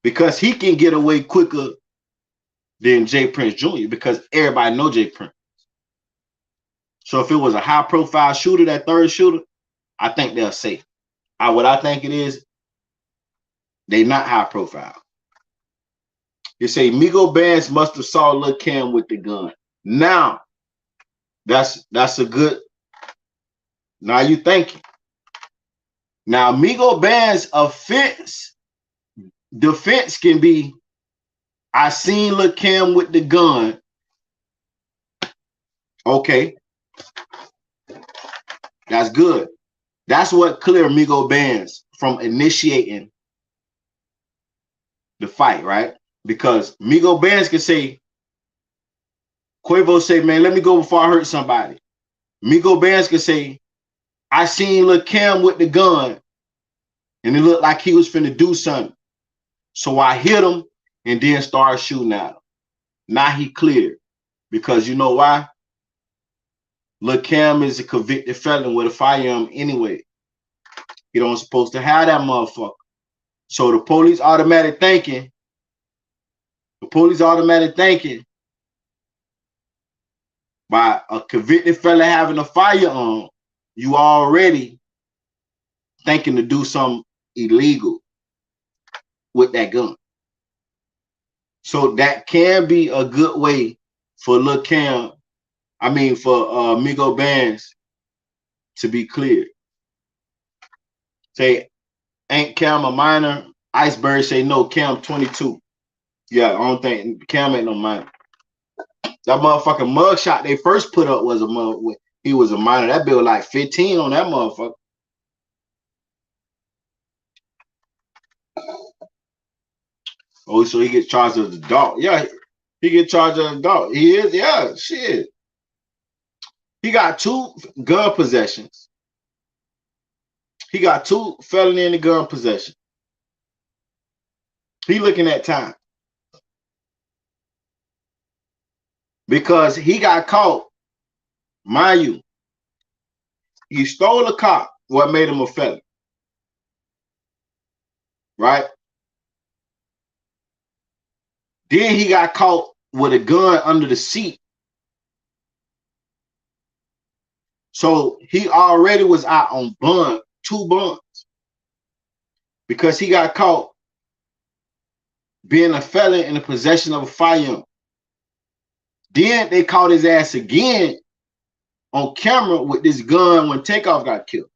Because he can get away quicker than J Prince Jr. because everybody know J Prince. So if it was a high profile shooter, that third shooter, I think they'll say. What I think it is, they not high profile. You say Migo Bands must have saw Lil Cam with the gun. Now, that's a good. Now you thinking. Now Migo Bands defense can be, I seen Lil Cam with the gun. Okay. That's good. That's what clear Migo Bands from initiating the fight, right? Because Migo Bands can say, Quavo say, man, let me go before I hurt somebody. Migo Bands can say, I seen Lil Cam with the gun and it looked like he was finna do something. So I hit him and then started shooting at him. Now he cleared. Because you know why? Lil Cam is a convicted felon with a firearm anyway. He don't supposed to have that motherfucker. So the police automatic thinking, by a convicted fella having a firearm, you already thinking to do something illegal with that gun. So that can be a good way for Lil Cam, for Migo Bands to be cleared. Say, ain't Cam a minor? Iceberg say no, Cam 22. Yeah, I don't think Cam ain't no minor. That motherfucking mugshot they first put up was he was a minor. That bill like 15 on that motherfucker. Oh, so he gets charged as an adult. Yeah, he gets charged as an adult. He is, yeah, shit. He got 2 gun possessions. He got 2 felony in the gun possession. He looking at time. Because he got caught, mind you, he stole a car, what made him a felon. Right? Then he got caught with a gun under the seat. So he already was out on bond, 2 bonds. Because he got caught being a felon in the possession of a firearm. Then they caught his ass again on camera with this gun when Takeoff got killed.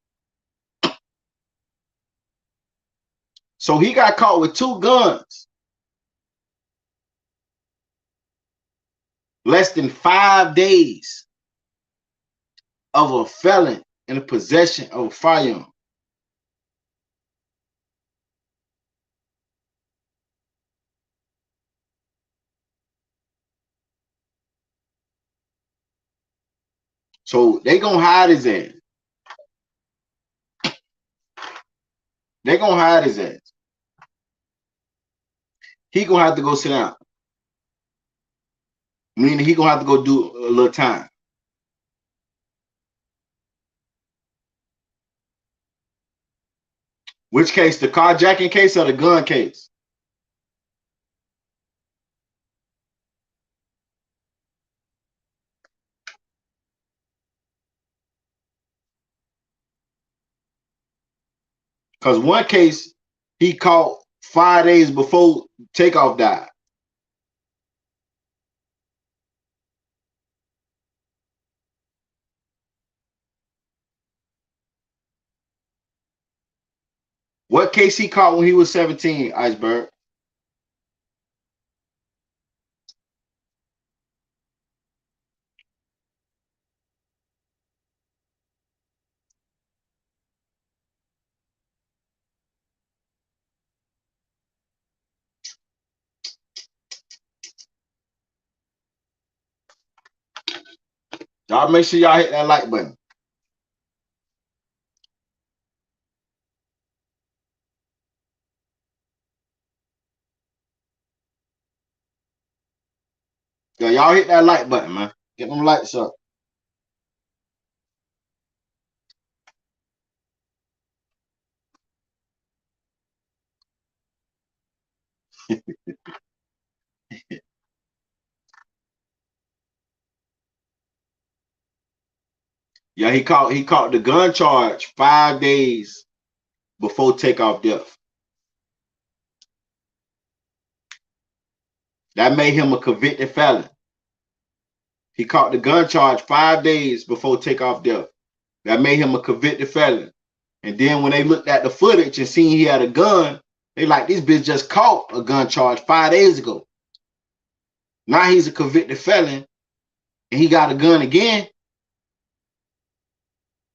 So he got caught with 2 guns. Less than 5 days of a felon in the possession of a firearm. So they gonna hide his ass. They gonna hide his ass. He gonna have to go sit down. Meaning he gonna have to go do a little time. Which case, the carjacking case or the gun case? Because one case he caught 5 days before Takeoff died. What case he caught when he was 17, Iceberg? Y'all make sure y'all hit that like button. Yeah, y'all hit that like button, man. Get them lights up. Yeah, he caught the gun charge 5 days before Takeoff death. That made him a convicted felon. He caught the gun charge 5 days before Takeoff death. That made him a convicted felon. And then when they looked at the footage and seen he had a gun, they like, this bitch just caught a gun charge 5 days ago. Now he's a convicted felon and he got a gun again.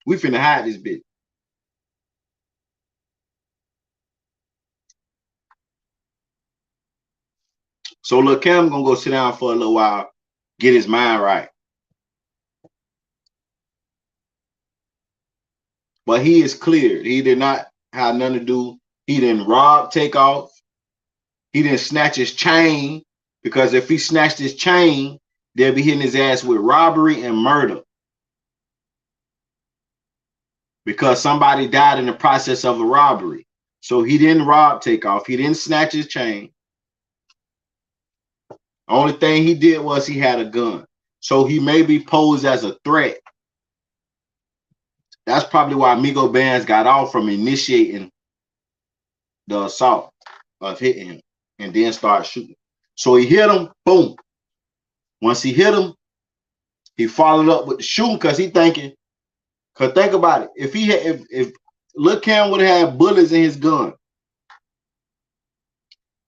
We finna hide this bitch. So Lil Cam gonna go sit down for a little while, get his mind right. But he is cleared. He did not have nothing to do. He didn't rob Takeoff. He didn't snatch his chain, because if he snatched his chain, they'll be hitting his ass with robbery and murder. Because somebody died in the process of a robbery. So he didn't rob Takeoff. He didn't snatch his chain. Only thing he did was he had a gun. So he may be posed as a threat. That's probably why Migo Bands got off from initiating the assault of hitting him and then start shooting. So he hit him, boom. Once he hit him, he followed up with the shooting because he thinking, because think about it, if Lil Cam would have had bullets in his gun,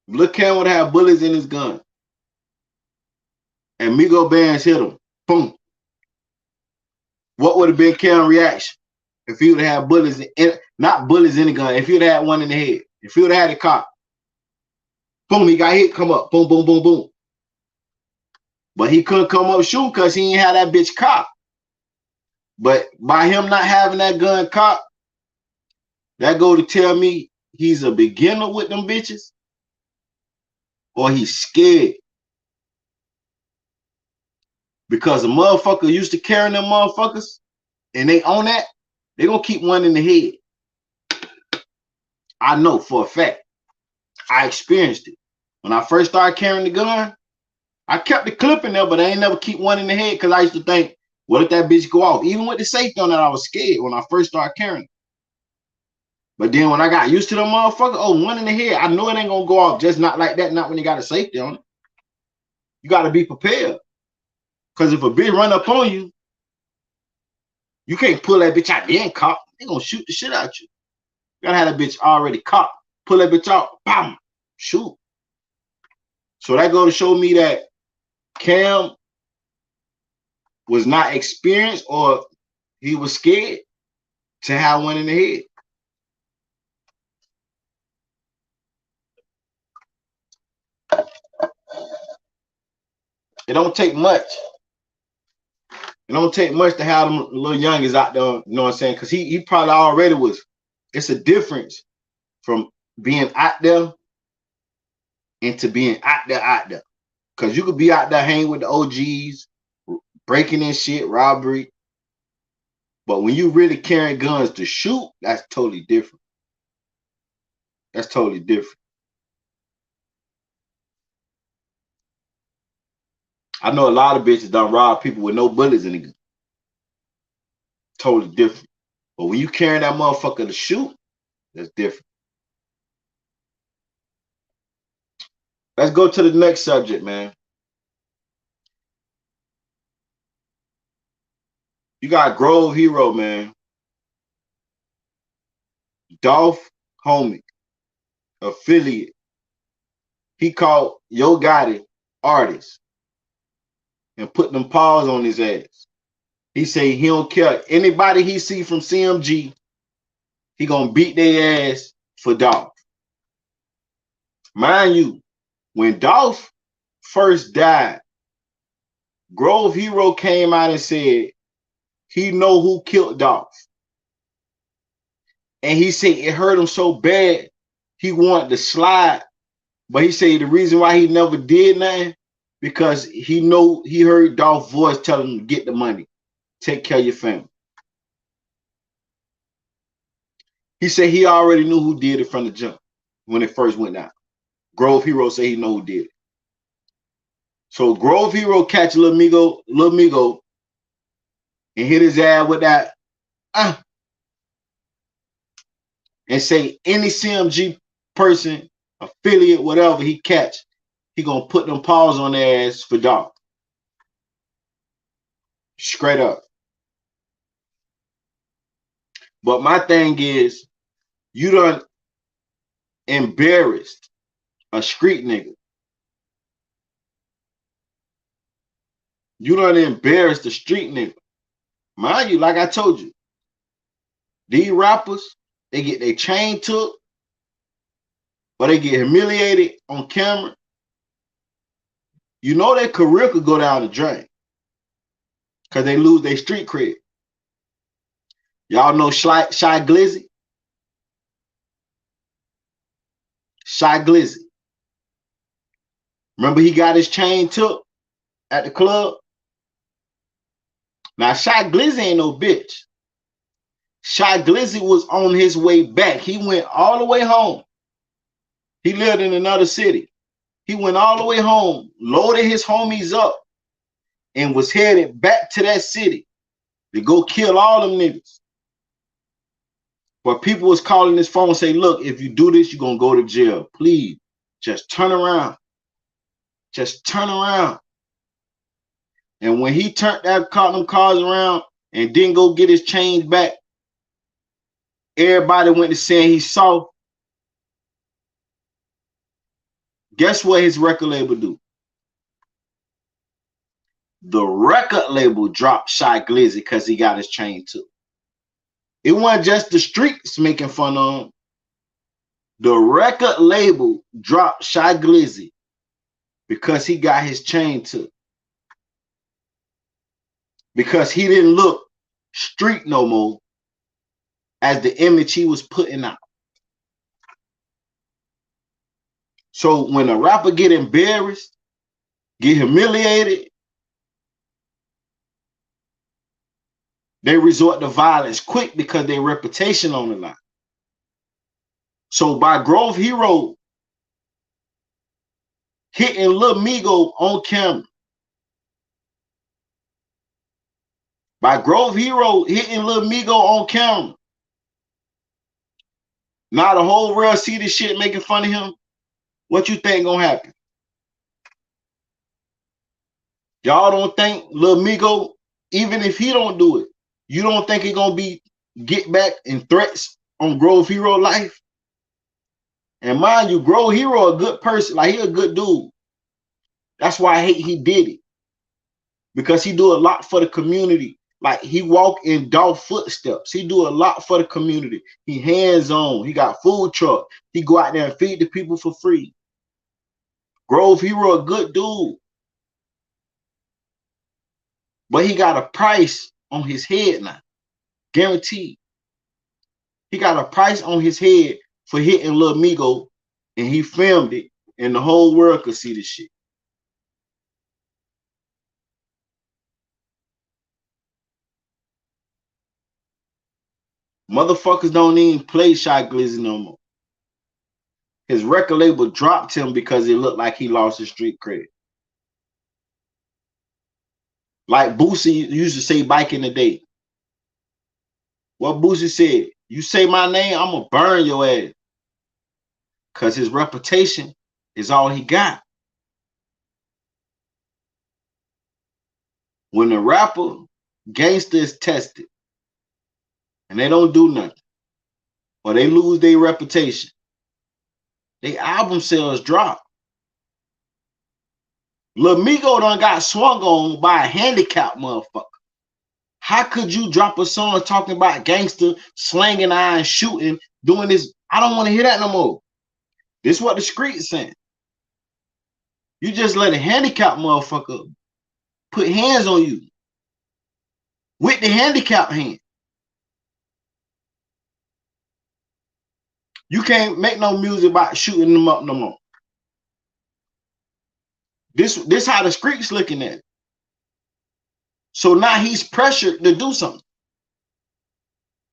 Lil Cam would have had bullets in his gun, and Migo Bands hit him, boom. What would have been Cam's reaction if he would have had bullets in, not bullets in the gun, if he would have had one in the head, if he would have had a cop, boom, he got hit, come up, boom, boom, boom, boom. But he couldn't come up shooting because he ain't had that bitch cop. But by him not having that gun cop, that go to tell me he's a beginner with them bitches or he's scared. Because a motherfucker used to carrying them motherfuckers and they own that, they gonna keep one in the head. I know for a fact. I experienced it. When I first started carrying the gun, I kept the clip in there, but I ain't never keep one in the head because I used to think, what if that bitch go off? Even with the safety on that, I was scared when I first started carrying it. But then when I got used to them motherfucker, oh, one in the head, I know it ain't gonna go off just not like that, not when you got a safety on it. You gotta be prepared. Because if a bitch run up on you, you can't pull that bitch out then cop. They gonna shoot the shit out you. You gotta have that bitch already caught. Pull that bitch out, bam, shoot. So that go to show me that Cam was not experienced or he was scared to have one in the head. It don't take much It don't take much to have them little youngins out there, you know what I'm saying? Because he probably already was. It's a difference from being out there into being out there. Because you could be out there hanging with the OGs, breaking in shit, robbery. But when you really carrying guns to shoot, that's totally different. That's totally different. I know a lot of bitches done rob people with no bullets in the gun. Totally different. But when you carrying that motherfucker to shoot, that's different. Let's go to the next subject, man. You got Grove Hero, man. Dolph Homie, affiliate. He called Yo Gotti artist and put them paws on his ass. He say he don't care. Anybody he see from CMG, he gonna beat their ass for Dolph. Mind you, when Dolph first died, Grove Hero came out and said he know who killed Dolph. And he said it hurt him so bad, he wanted to slide. But he said the reason why he never did nothing, because he heard Dolph's voice telling him to get the money. Take care of your family. He said he already knew who did it from the jump when it first went down. Grove Hero said he know who did it. So Grove Hero catch Lil Migo and hit his ass with that and say any CMG person, affiliate, whatever he catch, he gonna put them paws on their ass for Dolph. Straight up. But my thing is, you done embarrassed a street nigga. You done embarrassed the street nigga. Mind you, like I told you, these rappers, they get their chain took, or they get humiliated on camera. You know their career could go down the drain because they lose their street cred. Y'all know Shy Glizzy? Shy Glizzy. Remember he got his chain took at the club? Now, Shy Glizzy ain't no bitch. Shy Glizzy was on his way back. He went all the way home. He lived in another city. He went all the way home, loaded his homies up, and was headed back to that city to go kill all them niggas. But people was calling his phone and say, look, if you do this, you're going to go to jail. Please, just turn around. Just turn around. And when he turned them cars around and didn't go get his change back, everybody went to saying he's soft. Guess what his record label do? The record label dropped Shy Glizzy because he got his chain too. It wasn't just the streets making fun of him. The record label dropped Shy Glizzy because he got his chain too. Because he didn't look street no more as the image he was putting out. So when a rapper get embarrassed, get humiliated, they resort to violence quick because their reputation on the line. So by Grove Hero hitting Lil Migo on camera, by Grove Hero hitting Lil Migo on camera, now the whole world see this shit making fun of him. What you think gonna happen? Y'all don't think Lil Migo, even if he don't do it, you don't think he gonna be get back and threats on Grove Hero life? And mind you, Grove Hero a good person, like he a good dude. That's why I hate he did it. Because he do a lot for the community. Like he walk in Dolph footsteps. He do a lot for the community. He hands-on. He got food truck. He go out there and feed the people for free. Grove Hero a good dude. But he got a price on his head now. Guaranteed. He got a price on his head for hitting Lil Migo, and he filmed it, and the whole world could see this shit. Motherfuckers don't even play Shy Glizzy no more. His record label dropped him because it looked like he lost his street cred. Like Boosie used to say back in the day. What Boosie said, you say my name, I'm gonna burn your ass. Cause his reputation is all he got. When the rapper gangster is tested and they don't do nothing, or they lose their reputation, their album sales drop. Lil Migo done got swung on by a handicapped motherfucker. How could you drop a song talking about gangster, slanging iron, shooting, doing this? I don't want to hear that no more. This is what the street's saying. You just let a handicapped motherfucker put hands on you with the handicapped hand. You can't make no music about shooting them up no more. This how the street's looking at it. So now he's pressured to do something.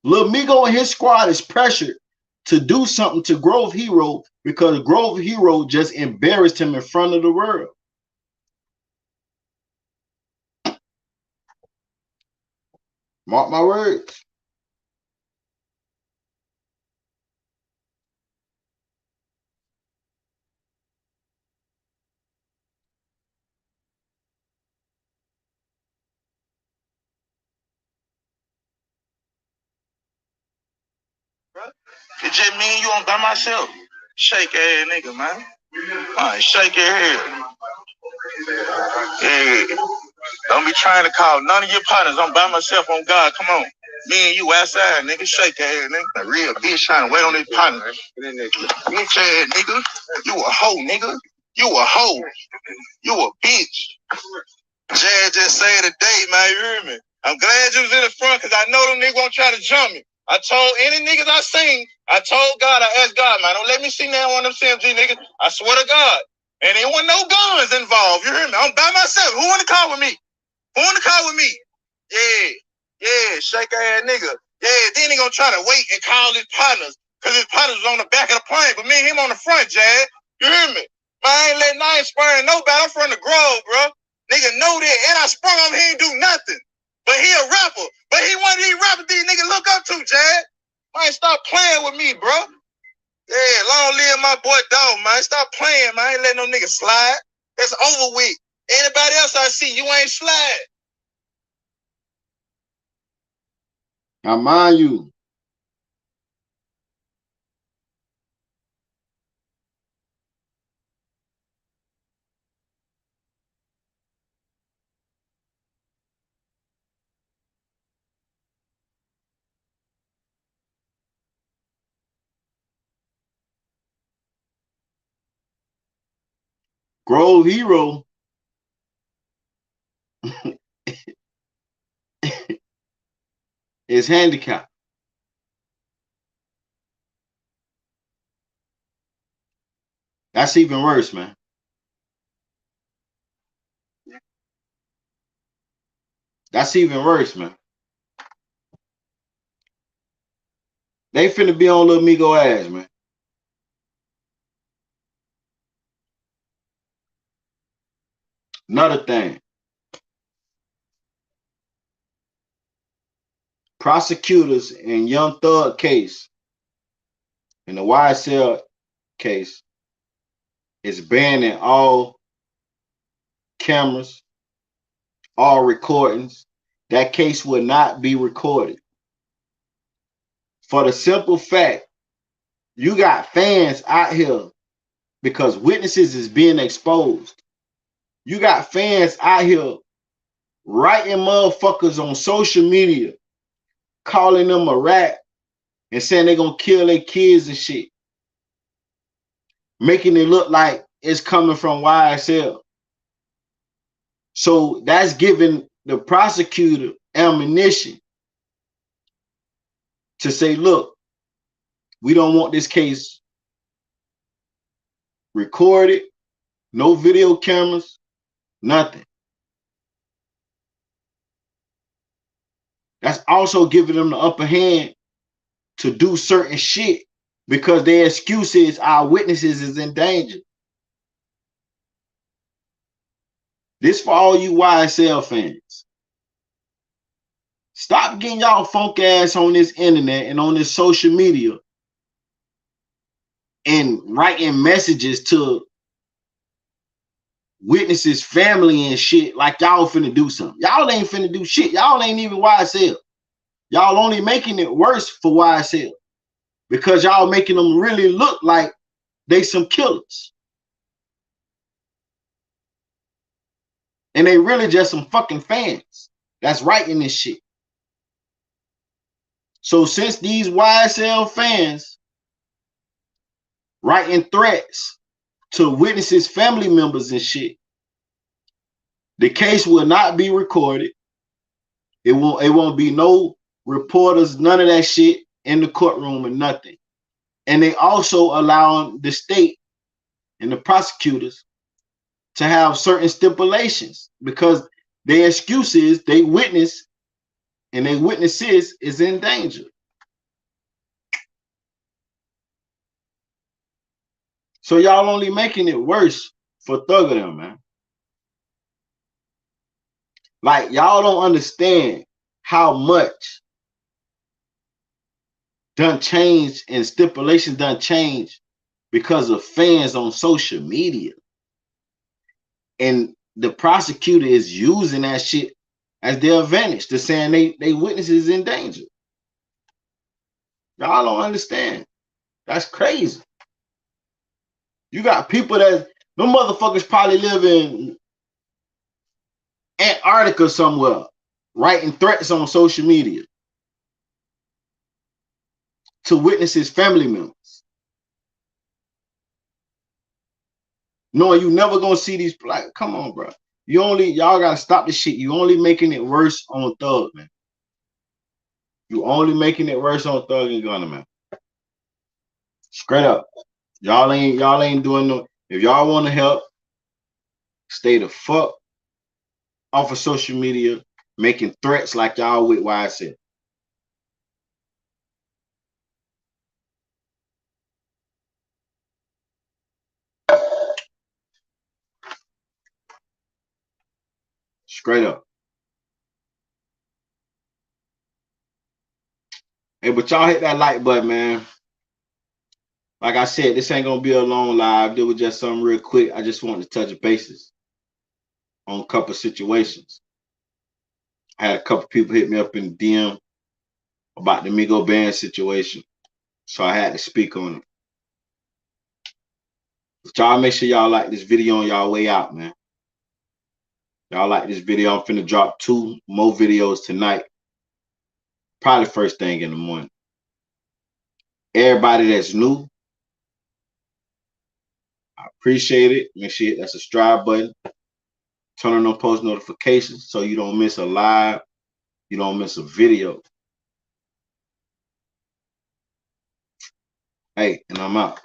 Lil Migo and his squad is pressured to do something to Grove Hero because Grove Hero just embarrassed him in front of the world. Mark my words. It just mean you on by myself. Shake ass nigga, man. Alright, shake your head. Yeah. Don't be trying to call none of your partners. I'm by myself on God. Come on. Me and you outside, nigga. Shake ass nigga. A real bitch trying to wait on his partner. Bitch ass nigga. You a hoe, nigga. You a hoe. You a bitch. Jazz just said today, man. You hear me? I'm glad you was in the front because I know them niggas won't try to jump me. I told any niggas I seen, I told God, I asked God, man, don't let me see now one of them CMG niggas. I swear to God. And there wasn't no guns involved. You hear me? I'm by myself. Who want to call with me? Who want to call with me? Yeah, shake ass nigga. Yeah, then he gonna try to wait and call his partners. Cause his partners was on the back of the plane, but me and him on the front, Jazz. You hear me? I ain't sparing nobody. I'm from the Grove, bro. Nigga know that. And I sprung on him, he ain't do nothing. But he a rapper. But he one of these rappers these niggas look up to, Jazz. Man, stop playing with me, bro. Yeah, long live my boy Dolph, man. Stop playing, man. I ain't letting no nigga slide. It's over with. Anybody else I see, you ain't slide. Now, mind you, Grove Hero is handicapped. That's even worse, man. That's even worse, man. They finna be on Lil Migo ass, man. Another thing. Prosecutors in Young Thug case, in the YSL case, is banning all cameras, all recordings. That case will not be recorded. For the simple fact, you got fans out here because witnesses is being exposed. You got fans out here writing motherfuckers on social media, calling them a rat and saying they're gonna kill their kids and shit, making it look like it's coming from YSL. So that's giving the prosecutor ammunition to say, look, we don't want this case recorded, no video cameras, nothing. That's also giving them the upper hand to do certain shit because their excuse is our witnesses is in danger. This for all you YSL fans. Stop getting y'all funk ass on this internet and on this social media and writing messages to witnesses, family and shit like y'all finna do something. Y'all ain't finna do shit. Y'all ain't even YSL. Y'all only making it worse for YSL because y'all making them really look like they some killers. And they really just some fucking fans that's writing this shit. So since these YSL fans writing threats to witnesses, family members and shit, the case will not be recorded. It won't be no reporters, none of that shit in the courtroom or nothing. And they also allowing the state and the prosecutors to have certain stipulations because their excuse is they witness and they witnesses is in danger. So y'all only making it worse for Thug of them, man. Like y'all don't understand how much done changed and stipulations done changed because of fans on social media. And the prosecutor is using that shit as their advantage to saying they witnesses in danger. Y'all don't understand. That's crazy. You got people that them motherfuckers probably live in Antarctica somewhere, writing threats on social media to witnesses, family members, knowing you never gonna see these. Like, come on, bro. Y'all gotta stop this shit. You only making it worse on Thug, man. You only making it worse on Thug and Gunna, man. Straight up. Y'all ain't doing no. If y'all want to help, stay the fuck off of social media, making threats like y'all with YSL. Straight up. Hey, but y'all hit that like button, man. Like I said, this ain't gonna be a long live. It was just something real quick. I just wanted to touch bases on a couple situations. I had a couple people hit me up in the DM about the Migo band situation, so I had to speak on it. But y'all make sure y'all like this video on y'all way out, man. Y'all like this video. I'm finna drop 2 more videos tonight. Probably first thing in the morning. Everybody that's new, I appreciate it. Make sure you hit that subscribe button. Turn on post notifications so you don't miss a live, you don't miss a video. Hey, and I'm out.